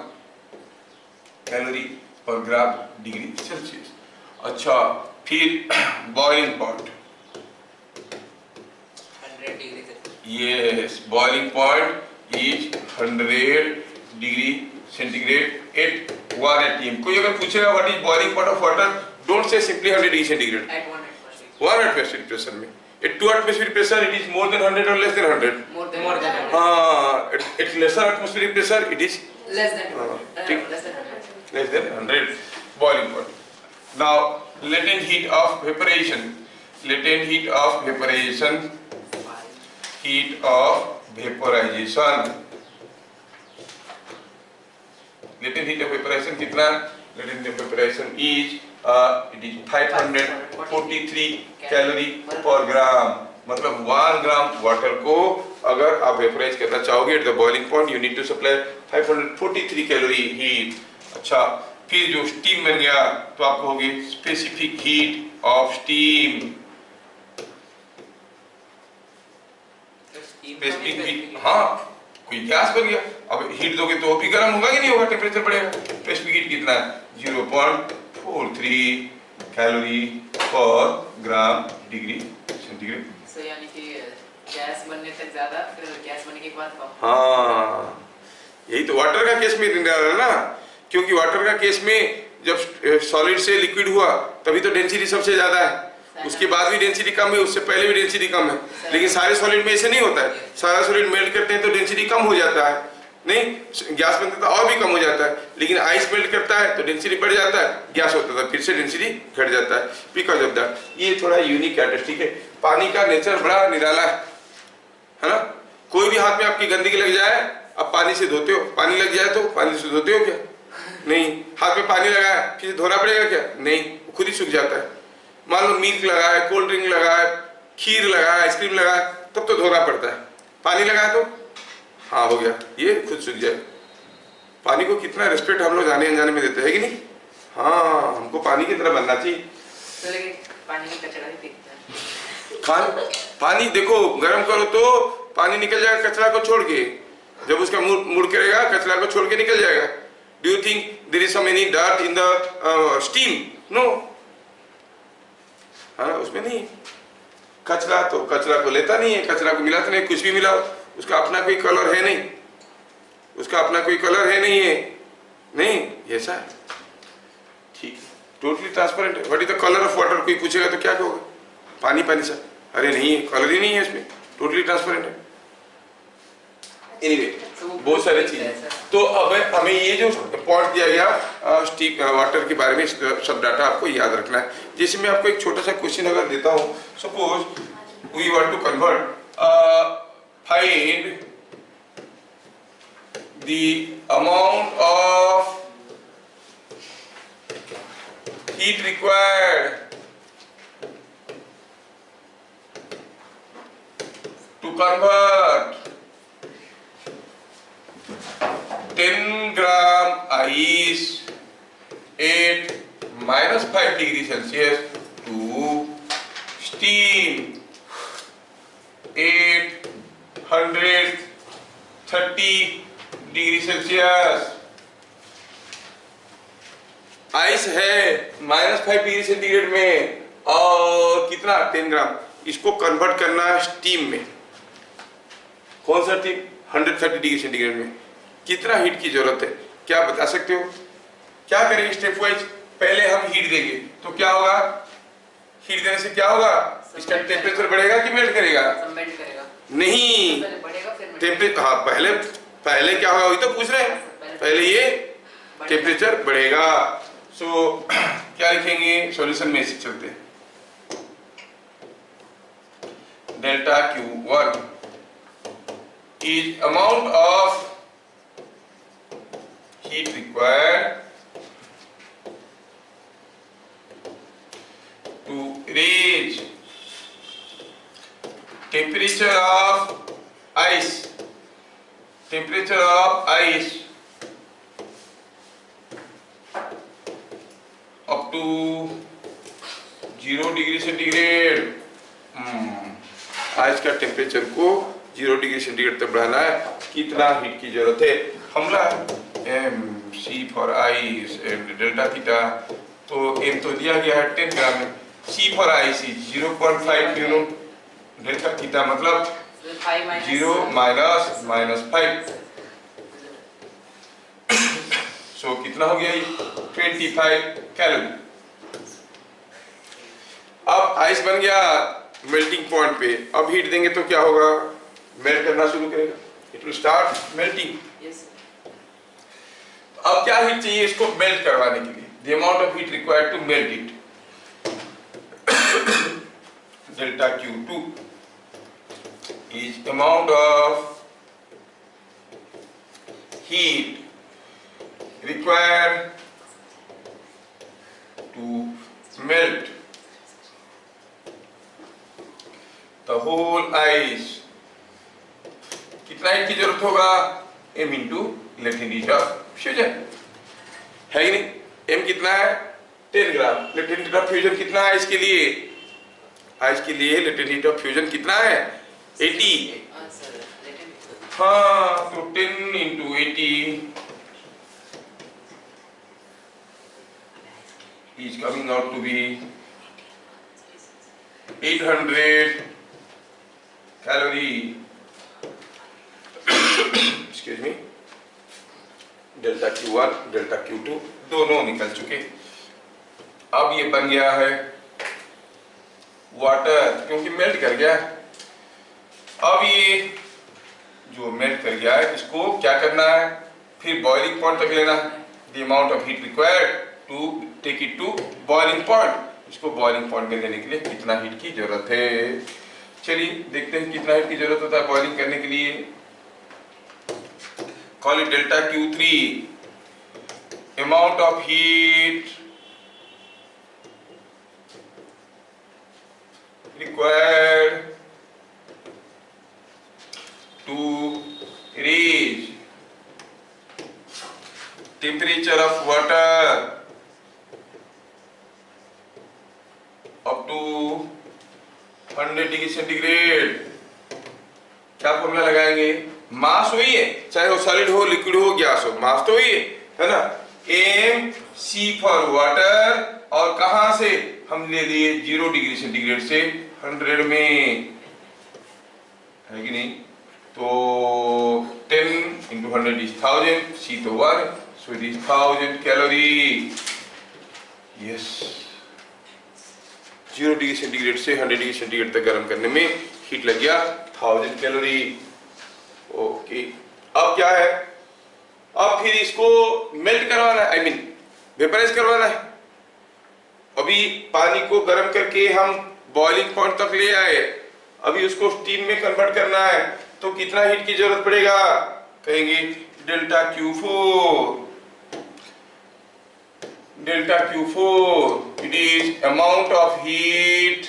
calorie per gram degree Celsius. अच्छा, फिर boiling point, 100 degree yes, boiling point is 100 degree centigrade at 1 atm। कोई अगर पूछेगा what is boiling point of water, don't say simply 100 degree centigrade, at 1 atmospheric 1 atmospheric pressure में। At 2 atmospheric pressure it is more than 100 or less than 100? more than 100 at lesser atmospheric pressure it is less than ठीक, less than 100 less than 100 boiling point. Now latent heat of vaporization, latent heat of vaporization, heat of vaporization, latent heat of vaporization कितना? Latent heat of vaporization is it is 543 calorie per ग्राम। मतलब 1 ग्राम वाटर को अगर आप वेपराइज करना चाहोगे at the boiling point you need to supply 543 calorie heat. अच्छा, फिर जो स्टीम बन गया तो आप कहोगे specific heat of steam, specific heat, हाँ कोई गैस बन गया, अब हीट दोगे तो वो भी गर्म होगा कि नहीं होगा, टेम्परेचर बढ़ेगा। स्पेसिफिक हीट कितना है? 0.43 calorie per gram degree centigrade. सो यानी कि गैस बनने तक ज्यादा, फिर गैस बनने के बाद कम। हाँ, यही तो वाटर का केस में निराला है ना, क्योंकि वाटर का केस में जब सॉलिड से लिक्विड हुआ तभी तो डेंसिटी सबसे ज्यादा है, उसके बाद भी डेंसिटी कम है, उससे पहले भी डेंसिटी कम है। लेकिन सारे सॉलिड में ऐसे नहीं होता है, सारा सॉलिड मेल्ट करते हैं तो डेंसिटी कम हो जाता है, नहीं गैस बनता तो और भी कम हो जाता है। लेकिन आइस मेल्ट करता है तो डेंसिटी बढ़ जाता है, गैस होता है फिर से डेंसिटी घट जाता है, बिकॉज ऑफ दैट। ये थोड़ा यूनिक कैरेक्टरिस्टिक है। पानी का नेचर बड़ा निराला है ना। कोई भी हाथ में आपकी गंदगी लग जाए, आप पानी से धोते हो, पानी लग जाए तो पानी से धोते हो क्या? नहीं। हाथ में पानी लगा है फिर धोना पड़ेगा क्या? नहीं, खुद ही सूख जाता है। मान लो मिल्क लगा है, कोल्ड ड्रिंक लगा है, खीर लगा है, आइसक्रीम लगा है, तब तो धोना पड़ता है। पानी लगा है तो हाँ हो गया, ये खुद सूख जाए। पानी को कितना रिस्पेक्ट हम लोग जाने अनजाने में देते हैं कि नहीं? हाँ, हमको पानी की तरह बनना चाहिए। तो लेकिन पानी में कचरा भी दिखता है। पानी देखो, गर्म करो तो पानी निकल जाएगा कचरा को छोड़ के, जब उसका मुड़ करेगा कचरा को छोड़ के निकल जाएगा। Do you think there is some any dirt in the steam? No, है ना, उसमें नहीं। कचरा तो कचरा को लेता नहीं है, कचरा को मिलाता नहीं, कुछ भी मिलाओ उसका अपना कोई कलर है नहीं, उसका अपना कोई कलर है नहीं है, नहीं ऐसा है, ठीक, टोटली ट्रांसपेरेंट है। What is the colour of water? कोई पूछेगा तो क्या कहोगे? पानी पानी सा, अरे नहीं है, कलर ही नहीं है इसमें, टोटली ट्रांसपेरेंट है। एनीवे बहुत सारे चीजें। तो अब हमें ये जो पॉइंट दिया गया वाटर के बारे में, सब डाटा आपको याद रखना है। जैसे मैं आपको एक छोटा सा क्वेश्चन अगर देता हूँ, suppose we want to convert, find the amount of heat required to convert 10 gram ice at -5 degree Celsius to steam at 130 degree Celsius। Ice है -5 डिग्री सेंटीग्रेड में और कितना 10 ग्राम, इसको कन्वर्ट करना है स्टीम में। कौन सा स्टीम? 130 डिग्री सेंटीग्रेड में। कितना हीट की जरूरत है, क्या बता सकते हो? क्या करेंगे स्टेप वाइज? पहले हम हीट देंगे तो क्या होगा? हीट देने से क्या होगा? इसका टेम्परेचर बढ़ेगा कि मेल्ट करेगा? मेल्ट करेगा। नहीं, पहले बढ़ेगा फिर टेम्परेचर, हाँ पहले क्या होगा वही तो पूछ रहे हैं। पहले ये टेम्परेचर बढ़ेगा। सो क्या लिखेंगे? सॉल्यूशन में से चलते हैं। delta Q1 is amount of heat required to raise temperature of ice up to 0 degree centigrade. Ice का टेम्परेचर को 0 डिग्री सेंटीग्रेड तक बढ़ाना है, कितना हीट की जरूरत है? Formula M C for ice and delta theta. तो एम तो दिया गया है 10 ग्राम में, C for ice is 0.5 newton, delta theta मतलब 0 माइनस 5। सो कितना हो गया ये? 25 कैलोरी। अब आइस बन गया मेल्टिंग पॉइंट पे, अब हीट देंगे तो क्या होगा? मेल्ट करना शुरू करेगा, इट विल स्टार्ट मेल्टिंग। अब क्या हीट चाहिए इसको मेल्ट करवाने के लिए? The amount of heat required to melt it, delta Q2 is amount of heat required to melt the whole ice। कितना हीट की जरूरत होगा? m into latent heat of fusion, है कि नहीं? m कितना है? 10 ग्राम। लेटेंट हीट ऑफ फ्यूजन कितना है इसके लिए? आइस के लिए लेटेंट हीट ऑफ फ्यूजन कितना है? 80। हाँ, तो 10 into 80 is coming out to be 800 calorie। Excuse me। Delta Q1 delta Q2 दोनों निकल चुके। अब ये बन गया है वाटर, क्योंकि मेल्ट कर गया। अब ये जो मेल्ट कर गया है इसको क्या करना है? फिर बॉइलिंग पॉइंट तक लेना है। The amount of heat required to take it to boiling point. इसको बॉइलिंग पॉइंट में लेने के लिए कितना हीट की जरूरत है? चलिए देखते हैं कितना हीट की जरूरत होता है बॉइलिंग करने के लिए। Call it delta Q3, amount of heat required to raise temperature of water up to 100 degree centigrade. क्या फॉर्मूला लगाएंगे? मास वही है, चाहे वो सॉलिड हो, लिक्विड हो, गैस हो, मास तो वही है ना? एम सी फॉर वाटर, और कहां से हम ले लिए? 0 डिग्री सेंटीग्रेड से 100 में, है कि नहीं? तो 10 इंटू 100 इज 1000, सी तो 1, so it is 1000 calorie. Yes, 0 degree centigrade से 100 डिग्री सेंटीग्रेड तक गर्म करने में हीट लग गया 1000 कैलोरी। ओके, अब क्या है? अब फिर इसको मेल्ट करवाना है, आई मीन वेपराइज करवाना है। अभी पानी को गर्म करके हम बॉइलिंग पॉइंट तक ले आए, अभी उसको स्टीम में कन्वर्ट करना है, तो कितना हीट की जरूरत पड़ेगा? कहेंगे delta Q4 it is amount of heat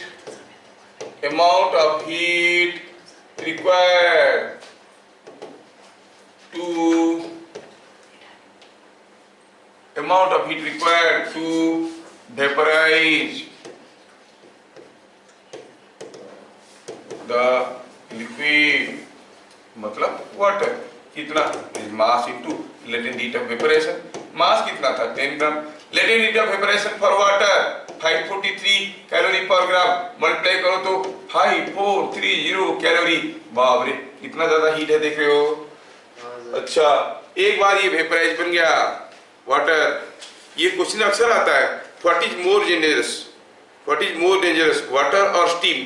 required to vaporize the liquid, मतलब वाटर। कितना? Mass into latent heat of vaporation. Mass कितना था? 10 ग्राम। Latent heat of vaporation for water 543 calorie per gram. Multiply करो तो 5430 कैलोरी। बाप रे, कितना ज्यादा हीट है, देख रहे हो? अच्छा, एक बार ये वेपराइज बन गया वाटर। ये क्वेश्चन अक्सर आता है, what is more dangerous, water और स्टीम?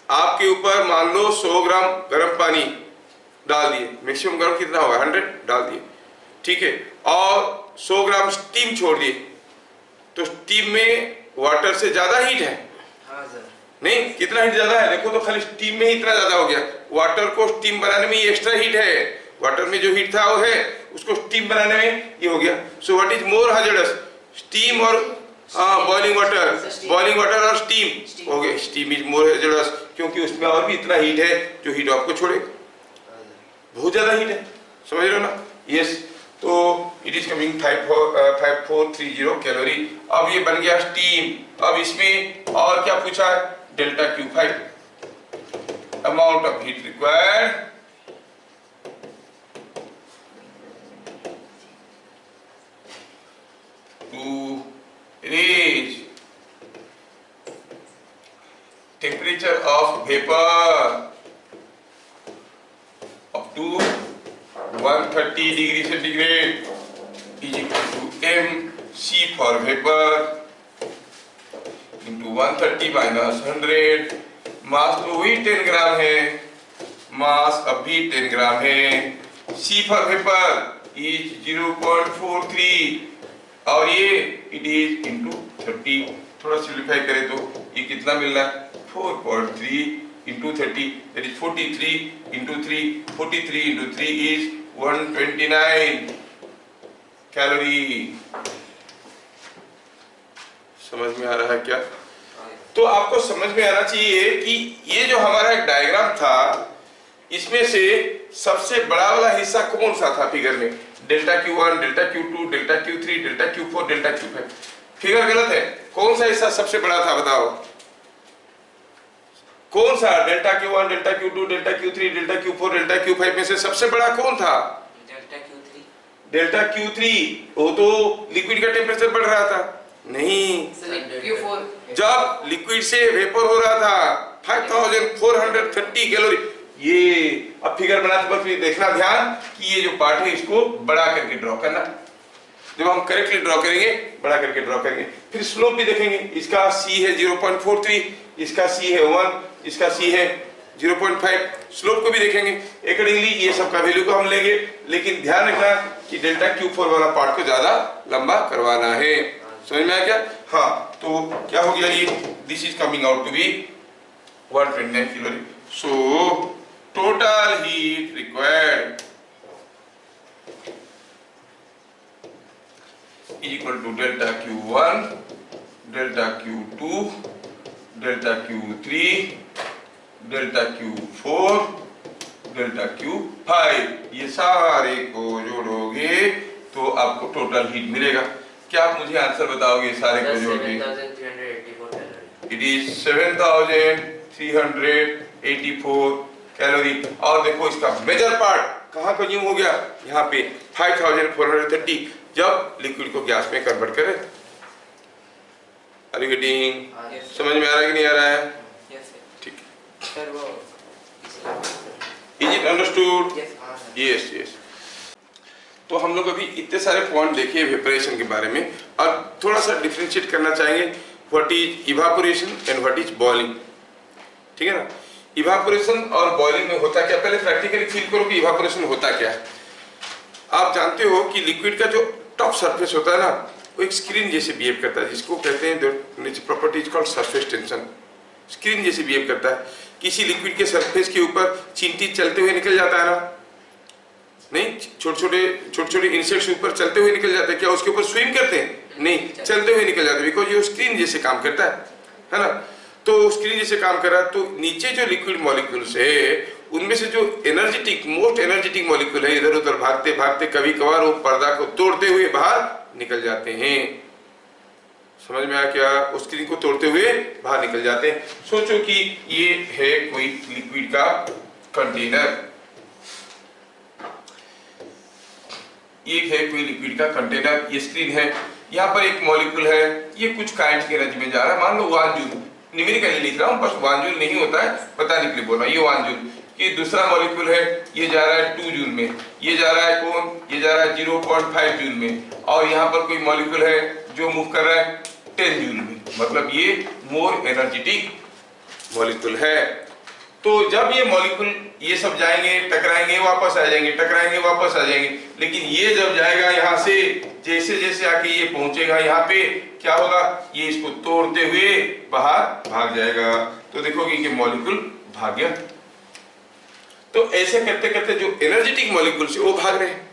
आपके ऊपर मान लो 100 ग्राम गर्म पानी डाल दिए, मैक्सिमम गर्म कितना होगा? 100 डाल दिए, ठीक है, और 100 ग्राम स्टीम छोड़ दिए, तो स्टीम में वाटर से ज्यादा हीट है। हाँ सर। नहीं, कितना हीट ज्यादा है देखो तो, खाली स्टीम में ही इतना ज्यादा हो गया। वाटर को स्टीम बनाने में ये एक्स्ट्रा हीट है, वाटर में जो हीट था वो है, उसको स्टीम बनाने में ये हो गया। So what is more hazardous, steam और बॉइलिंग वाटर, बॉइलिंग वाटर और स्टीम हो गया। स्टीम इज मोर हैजर्डस क्योंकि उसमें और भी इतना हीट है जो हीट आपको छोड़े, बहुत ज्यादा हीट है, समझ रहे हो ना? यस, तो इट इज कमिंग 5430 कैलोरी। अब ये बन गया स्टीम। अब इसमें और क्या पूछा है, delta Q5, amount of heat required to reach temperature of vapor up to 130 degree centigrade is equal to mc for vapor into 130 minus 100। मास तो वही 10 ग्राम है, मास अब भी 10 ग्राम है। c for vapor is 0.43 और ये इट इज इंटू 30। थोड़ा सिंप्लीफाई करें तो ये कितना मिल रहा है, 4.3 into 30 that is 43 into 3, 43 into 3 is 129 calorie. समझ में आ रहा है क्या? तो आपको समझ में आना चाहिए कि ये जो हमारा एक डायग्राम था, इसमें से सबसे बड़ा वाला हिस्सा कौन सा था फिगर में, delta Q1, delta Q2, delta Q3, delta Q4, delta Q5। Figure गलत है, कौन सा हिस्सा सबसे बड़ा था बताओ, कौन सा delta Q1, delta Q2, delta Q3, delta Q4, delta Q5 में से सबसे बड़ा कौन था? Delta Q3। डेल्टा Q3, वो तो लिक्विड का टेम्परेचर बढ़ रहा था। नहीं, Q4 जब लिक्विड से वेपर हो रहा था 5430 कैलोरी। ये अब फिगर बनाते वक्त देखना ध्यान कि ये जो पार्ट है इसको बड़ा करके ड्रॉ करना। जब हम करेक्टली ड्रॉ करेंगे, बड़ा करके ड्रॉ करेंगे। फिर स्लोप भी देखेंगे, इसका C है 0.43, इसका C है 1, इसका C है 0.5। स्लोप को भी देखेंगे अकॉर्डिंगली, ये सब का वैल्यू को हम लेंगे। लेकिन ध्यान रखना कि डेल्टा Q4 वाला पार्ट को ज्यादा लंबा करवाना है। समझ में आया क्या? हाँ, तो क्या हो गया ये, this is coming out to be 129 calorie. So total heat required is equal to delta Q1, delta Q2, delta Q3, delta Q4, delta Q5। ये सारे को जोड़ोगे तो आपको टोटल हीट मिलेगा। क्या आप मुझे आंसर बताओगे सारे को जोड़ के? 7384 कैलोरी। It is 7384 calorie. और देखो इसका मेजर पार्ट कहाँ कंज्यूम हो गया, यहाँ पे 5430, जब लिक्विड को गैस में कन्वर्ट करें। Are you getting? समझ में आ रहा है कि नहीं आ रहा है? ठीक है सर, वो is it understood? Yes yes. तो हम लोग अभी इतने सारे पॉइंट देखे इवेपोरेशन के बारे में, और थोड़ा सा डिफरेंशिएट करना चाहेंगे what is evaporation and what is boiling. ठीक है ना? इवापोरेशन और बॉइलिंग में होता क्या, पहले प्रैक्टिकली फील करो कि इवापोरेशन होता क्या है। आप जानते हो कि लिक्विड का जो टॉप सरफेस होता है ना, वो एक स्क्रीन जैसे बिहेव करता है, जिसको कहते हैं property is called surface tension. Screen जैसे बिहेव करता है। किसी लिक्विड के सरफेस के ऊपर चींटी चलते हुए निकल जाता है ना, नहीं, छोटे छोटे इंसेक्ट्स ऊपर चलते हुए निकल जाते हैं, क्या उसके ऊपर स्विम करते हैं? नहीं, चलते हुए निकल जाते हैं, बिकॉज ये स्क्रीन जैसे काम करता है ना। तो स्क्रीन जैसे काम कर रहा है, तो नीचे जो लिक्विड मॉलिक्यूल्स है उनमें से जो एनर्जेटिक, मोस्ट एनर्जेटिक मॉलिक्यूल है, इधर उधर भागते भागते कभी कभार वो पर्दा को तोड़ते हुए बाहर निकल जाते हैं। समझ में आया क्या? उस स्क्रीन को तोड़ते हुए बाहर निकल जाते हैं। सोचो कि ये है कोई लिक्विड का कंटेनर, ये है कोई लिक्विड का कंटेनर, ये स्क्रीन है, यहाँ पर एक मॉलिक्यूल है, ये कुछ काइनेटिक एनर्जी में जा रहा है, मान लो 1 जूल, न्यूमेरिकली लिख रहा हूँ, बस 1 जूल नहीं होता है, बताने के लिए बोल रहा हूँ, ये 1 जूल। ये दूसरा मॉलिक्यूल है, ये जा रहा है 2 जूल में, ये जा रहा है कौन, ये जा रहा है 0.5 जूल में, और यहाँ पर कोई मॉलिक्यूल है जो मूव कर रहा है 10 जूल में, मतलब ये मोर एनर्जेटिक मॉलिक्यूल है। तो जब ये मॉलिक्यूल ये सब जाएंगे, टकराएंगे, वापस आ जाएंगे, टकराएंगे, वापस आ जाएंगे, लेकिन ये जब जाएगा यहाँ से, जैसे जैसे आके ये पहुंचेगा यहाँ पे, क्या होगा, ये इसको तोड़ते हुए बाहर भाग जाएगा। तो देखोगे कि मॉलिक्यूल भाग गया। तो ऐसे करते करते जो एनर्जेटिक मॉलिक्यूल्स वो भाग रहे हैं।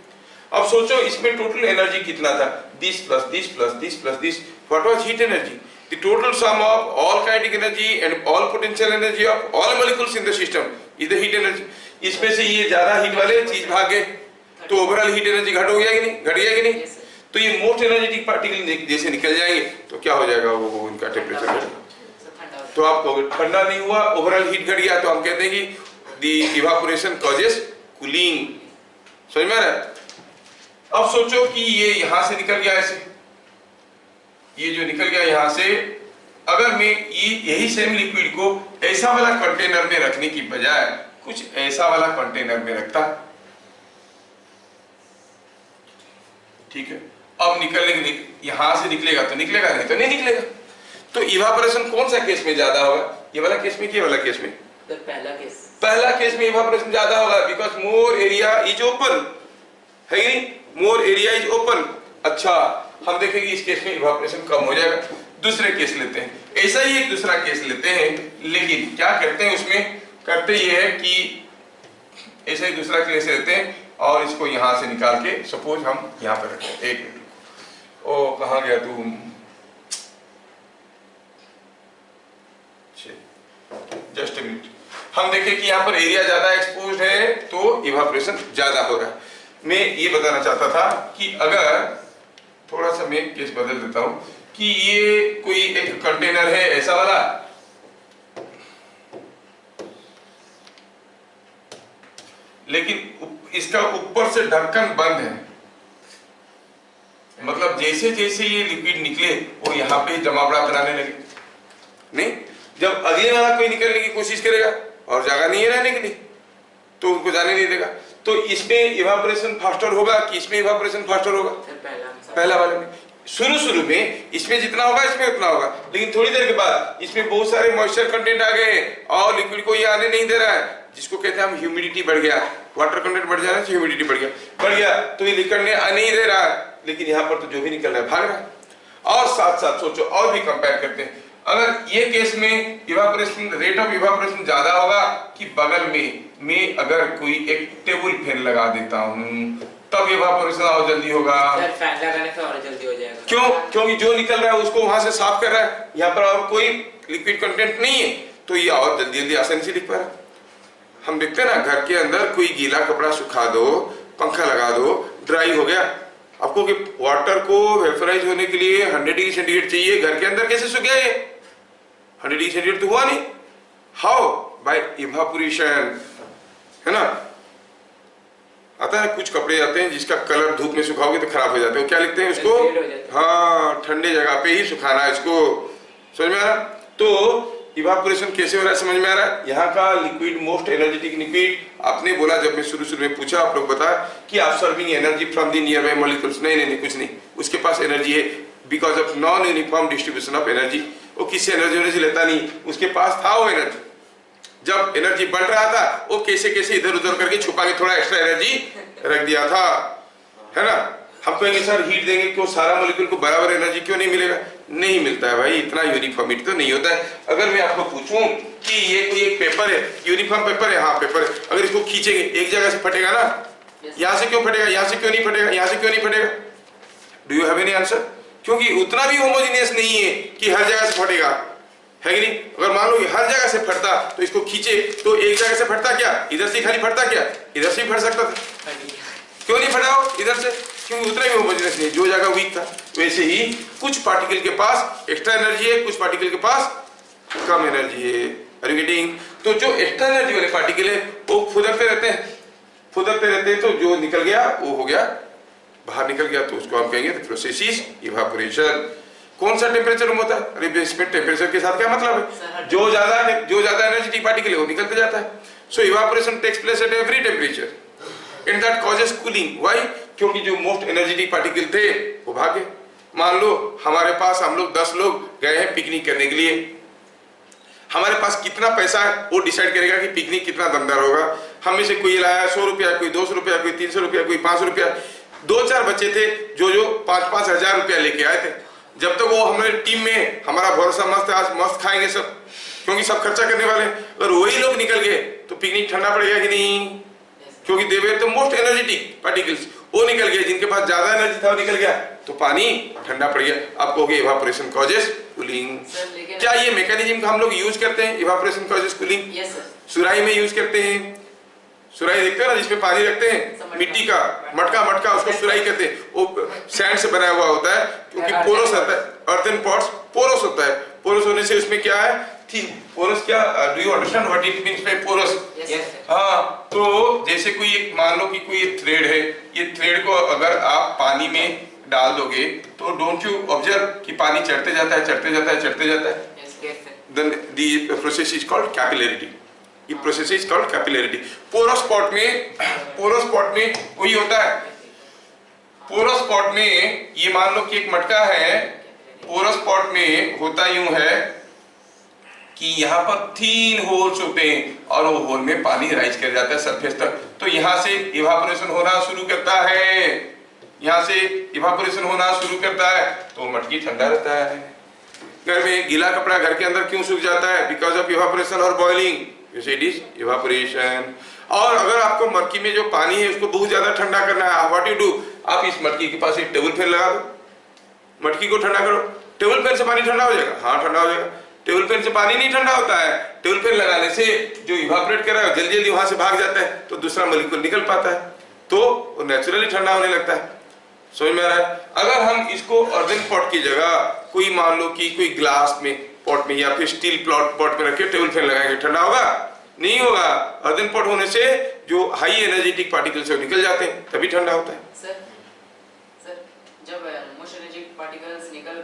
अब सोचो इसमें टोटल एनर्जी कितना था, this plus this plus this plus this, what was heat energy, the total sum of all kinetic energy and all potential energy of all molecules in the system is the heat energy। इसमें से ये ज्यादा हीट वाले चीज भाग गए तो ओवरऑल हीट एनर्जी घट हो गया कि नहीं, घट गया कि नहीं। तो ये मोस्ट एनर्जेटिक पार्टिकल जैसे निकल जाएंगे तो क्या हो जाएगा, वो उनका टेम्परेचर घटेगा। तो आप कहोगे ठंडा नहीं हुआ, ओवरऑल हीट घट गया, तो हम कहते हैं कि the evaporation causes cooling। समझ में आ रहा है। अब सोचो कि ये यहां से निकल गया, ऐसे ये जो निकल गया यहां से, अगर मैं यही सेम लिक्विड को ऐसा वाला कंटेनर में रखने की बजाय कुछ ऐसा वाला कंटेनर में रखता, ठीक है, अब निकलने यहां से निकलेगा तो निकलेगा, नहीं तो नहीं निकलेगा। तो इवापोरेशन कौन सा केस में ज्यादा होगा, ये वाला केस में कि ये वाला केस में? पहला केस में इवापोरेशन ज्यादा होगा, because more area is open, है नहीं, मोर एरिया इज ओपन। अच्छा, हम देखेंगे इस केस में इवापोरेशन कम हो जाएगा। दूसरे केस लेते हैं, ऐसा ही एक दूसरा केस लेते हैं, लेकिन क्या करते हैं उसमें, करते ये है कि ऐसा ही दूसरा केस लेते हैं और इसको यहां से निकाल के सपोज हम यहां पर रखते हैं। एक मिनट, ओ कहां गया तू, जस्ट ए मिनट। हम देखें कि यहाँ पर एरिया ज्यादा एक्सपोज्ड है तो इवापोरेशन ज्यादा हो रहा है। मैं ये बताना चाहता था कि अगर थोड़ा सा मैं केस बदल देता हूं कि ये कोई एक कंटेनर है ऐसा वाला, लेकिन इसका ऊपर से ढक्कन बंद है, मतलब जैसे जैसे ये लिक्विड निकले वो यहाँ पे जमावड़ा बनाने लगे। नहीं, जब अगले वाला कोई निकलने की कोशिश करेगा और जगह नहीं है रहने के लिए तो उनको जाने नहीं देगा। तो इसमें इवापोरेशन फास्टर होगा कि इसमें इवापोरेशन फास्टर होगा? पहला वाले में। शुरू में इसमें जितना होगा इसमें उतना होगा, लेकिन थोड़ी देर के बाद इसमें बहुत सारे मॉइस्चर कंटेंट आ गए हैं और लिक्विड को ये आने नहीं दे रहा है, जिसको कहते हैं हम ह्यूमिडिटी बढ़ गया, वाटर कंटेंट बढ़ जाना चाहिए, ह्यूमिडिटी बढ़ गया तो ये लिक्विड ने आ नहीं दे रहा है, लेकिन यहाँ पर तो जो भी निकल रहा है भाग रहा है। और साथ साथ सोचो और भी कंपेयर करते हैं, अगर ये केस में इवापोरेशन रेट ऑफ इवापोरेशन ज्यादा होगा कि बगल में मैं अगर कोई एक टेबल फैन लगा देता हूँ तब इवापोरेशन और जल्दी होगा? फैन लगाने से और जल्दी हो जाएगा। क्यों? क्योंकि जो निकल रहा है उसको वहां से साफ कर रहा है, यहाँ पर और कोई लिक्विड कंटेंट नहीं है तो ये और जल्दी जल्दी आसानी से लिख पा रहा है। हम देखते हैं ना, घर के अंदर कोई गीला कपड़ा सुखा दो, पंखा लगा दो, ड्राई हो गया, आपको कि वाटर को वेपराइज होने के लिए 100 डिग्री सेंटीग्रेड चाहिए, घर के अंदर कैसे सूख गया ये? 100 डिग्री सेंटीग्रेड तो हुआ नहीं। हाउ? बाय इवापोरेशन, है ना। आता है कुछ कपड़े आते हैं जिसका कलर धूप में सुखाओगे तो खराब हो जाते हैं, क्या लिखते हैं उसको? हाँ, ठंडे जगह पे ही सुखाना है इसको। समझ में आ रहा? तो इवापोरेशन कैसे हो रहा है समझ में आ रहा है। यहाँ का लिक्विड मोस्ट एनर्जेटिक लिक्विड, आपने बोला जब मैं शुरू में पूछा आप लोग बताया कि absorbing energy from the near by molecules, नहीं कुछ नहीं, उसके पास एनर्जी है because of non uniform distribution of energy. वो किससे एनर्जी लेता नहीं, उसके पास था वो एनर्जी। जब एनर्जी बढ़ रहा था वो कैसे कैसे इधर उधर करके छुपा के थोड़ा एक्स्ट्रा एनर्जी रख दिया था, है ना। हम कहेंगे सर हीट देंगे क्यों सारा मॉलिक्यूल को बराबर एनर्जी क्यों नहीं मिलेगा? नहीं मिलता है भाई, इतना यूनिफॉर्मिटी तो नहीं होता है। अगर मैं आपको पूछूं कि ये कोई एक पेपर है, यूनिफॉर्म पेपर है, हाँ पेपर है, अगर इसको खींचेंगे एक जगह से फटेगा ना, यहाँ से क्यों फटेगा, यहाँ से क्यों नहीं फटेगा, यहाँ से क्यों नहीं फटेगा? Do you have any answer? क्योंकि उतना भी होमोजेनियस नहीं है कि हर जगह से फटेगा, है कि नहीं। अगर मान लो कि हर जगह से फटता तो इसको खींचे तो एक जगह से फटता क्या, इधर से खाली फटता क्या, इधर से भी फट सकता था, क्यों नहीं फटा हो इधर से? क्योंकि उतना ही होमोजेनियस नहीं, जो जगह वीक था। वैसे ही कुछ पार्टिकल के पास एक्स्ट्रा एनर्जी है, कुछ पार्टिकल के पास कम एनर्जी है। Are you getting? तो जो एक्स्ट्रा एनर्जी वाले पार्टिकल है वो फुदकते रहते हैं, तो जो निकल गया वो हो गया, बाहर निकल गया, तो उसको हम कहेंगे प्रोसेस इज इवापोरेशन। कौन सा टेम्परेचर होता है? अरे बेसमेंट टेम्परेचर के साथ क्या मतलब है? जो ज्यादा एनर्जेटिक पार्टिकल है वो निकलते जाता है। So evaporation takes place at every temperature and that causes cooling. Why? क्योंकि जो मोस्ट एनर्जेटिक पार्टिकल थे वो भागे। मान लो हमारे पास हम लोग 10 लोग गए हैं पिकनिक करने के लिए, हमारे पास कितना पैसा है वो डिसाइड करेगा कि पिकनिक कितना दमदार होगा। हम में से कोई लाया 100 रुपया, कोई 200 रुपया, कोई 300 रुपया, कोई 500 रुपया। 2-4 बच्चे थे जो 5-5 हजार रुपया लेके आए थे। जब तक वो हमारे टीम में, हमारा भरोसा मस्त है, आज मस्त खाएंगे सब, क्योंकि सब खर्चा करने वाले हैं। अगर वही लोग निकल गए तो पिकनिक ठंडा पड़ेगा कि नहीं, क्योंकि they were the most energetic particles. वो निकल गए, जिनके पास ज्यादा एनर्जी था वो निकल गया, तो पानी ठंडा पड़ गया। आप कहोगे इवापोरेशन कॉजेस कूलिंग। क्या ये मैकेनिज्म हम लोग यूज करते हैं, evaporation causes cooling? Yes sir. सुराही में यूज करते हैं। सुराही देखते हो ना, जिसमें पानी रखते हैं, मिट्टी का मटका, उसको सुराही कहते हैं। वो सैंड से बना हुआ होता है, क्योंकि पोरस होता है। अर्थन पॉट्स पोरस होता है। पोरस होने से उसमें क्या है, पोरस क्या, do you understand what it means by porous? हाँ, तो जैसे कोई एक, मान लो कि कोई एक थ्रेड है, ये थ्रेड को अगर आप पानी में डाल दोगे तो डोंट यू ऑब्जर्व कि पानी चढ़ते जाता है, चढ़ते जाता है, चढ़ते जाता है। Then the process is called capillarity. ये process is called capillarity. Porous pot में वही होता है। पोरस पॉट में ये मान लो कि एक मटका है, पोरस पॉट में होता यूं है कि यहाँ पर 3 होल्स होते हैं और वो होल में पानी राइज कर जाता है सरफेस तक। तो यहाँ से इवापोरेशन होना शुरू करता है, यहाँ से इवापोरेशन होना शुरू करता है, तो मटकी ठंडा रहता है। घर में गीला कपड़ा घर के अंदर क्यों सूख जाता है? बिकॉज ऑफ इवापोरेशन और बॉइलिंग। It is evaporation. और अगर आपको मटकी में जो पानी है उसको बहुत ज्यादा ठंडा करना है, व्हाट यू डू, आप इस मटकी के पास एक टेबल फैन लगा दो, मटकी को ठंडा करो। टेबल फैन से पानी ठंडा हो जाएगा? हाँ, ठंडा हो जाएगा। टेबल फैन से पानी नहीं ठंडा होता है। टेबल फैन लगाने से जो इवापोरेट कर रहा है जल्दी जल्दी वहां से भाग जाता है, तो दूसरा मॉलिक्यूल निकल पाता है, तो वो नेचुरली ठंडा होने लगता है। समझ में आ रहा है? अगर हम इसको अर्दन पॉट की जगह कोई, मान लो कि कोई ग्लास में पॉट में या फिर स्टील पॉट में रखे टेबल फैन लगाएंगे, ठंडा होगा? नहीं होगा। अर्दन पॉट होने से जो हाई एनर्जेटिक पार्टिकल्स है वो निकल जाते हैं, तभी ठंडा होता है। सर जब मोस्ट एनर्जेटिक पार्टिकल्स निकल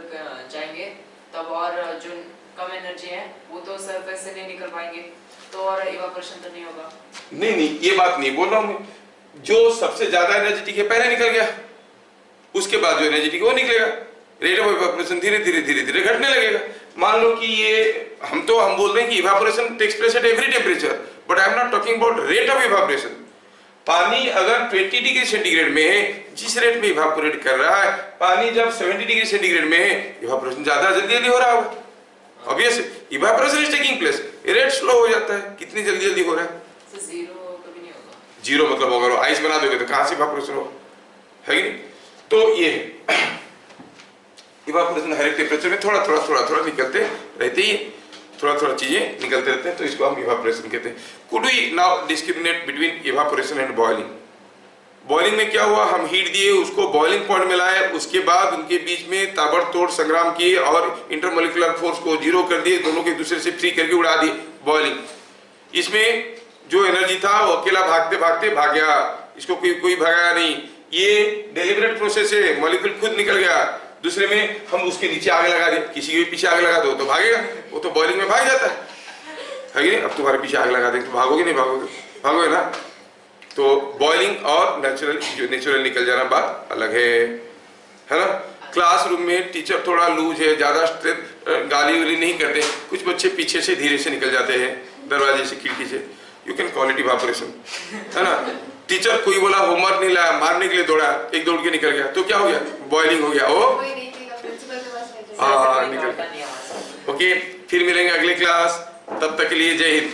जाएंगे तब, और जो कम एनर्जी है वो तो सरफेस से नहीं निकल पाएंगे, तो और इवापोरेशन तो नहीं होगा। नहीं, ये बात नहीं बोल रहा हूं मैं। जो सबसे ज्यादा एनर्जेटिक है पहले निकल गया, उसके बाद जो एनर्जेटिक है वो निकलेगा। रेट ऑफ इवापोरेशन धीरे धीरे घटने लगेगा। मान लो कि ये हम बोल रहे हैं कि evaporation takes place at every temperature, but I am not talking about rate of evaporation. पानी अगर 20 डिग्री सेंटीग्रेड में है, जिस रेट में इवापोरेट कर रहा है, पानी जब 70 डिग्री सेंटीग्रेड में है, इवापोरेशन ज्यादा जल्दी हो रहा होगा। Obvious evaporation is taking place, rate slow हो जाता है। कितनी जल्दी हो रहा है? जीरो कभी नहीं होगा। जीरो मतलब अगर आइस बना दोगे तो कहां से इवापोरेशन होगा, है कि नहीं? तो ये इवापोरेशन हर एक टेम्परेचर में थोड़ा निकलते रहते ही, थोड़ा चीजें निकलते रहते हैं, तो इसको हम इवापोरेशन कहते हैं। Could we now discriminate between evaporation and boiling? Boiling में क्या हुआ, हम हीट दिए, उसको बॉइलिंग पॉइंट में लाए, उसके बाद उनके बीच में ताबड़तोड़ संग्राम किए और इंटरमोलिकुलर फोर्स को जीरो कर दिए, दोनों को एक दूसरे से फ्री करके उड़ा दिए। बॉइलिंग, इसमें जो एनर्जी था वो अकेला भागते भाग गया, इसको कोई भगाया नहीं। ये डेलिबरेट प्रोसेस है, मॉलिक्यूल खुद निकल गया। दूसरे में हम उसके नीचे आग लगा दे, किसी के पीछे आग लगा दो तो भागेगा, वो तो बॉइलिंग में भाग जाता है कि नहीं? अब तुम्हारे पीछे आग लगा देंगे तो भागोगे नहीं? भागोगे ना। तो बॉइलिंग और नेचुरल निकल जाना बात अलग है ना। क्लासरूम में टीचर थोड़ा लूज है, ज्यादा गाली उली नहीं करते, कुछ बच्चे पीछे से धीरे से निकल जाते हैं, दरवाजे से, खिड़की से, you can call it evaporation, है ना। टीचर कोई बोला होमवर्क नहीं लाया, मारने के लिए दौड़ा, एक दौड़ के निकल गया, तो क्या हो गया? बॉइलिंग हो गया। वो निकल। ओके, फिर मिलेंगे अगले क्लास, तब तक के लिए जय हिंद।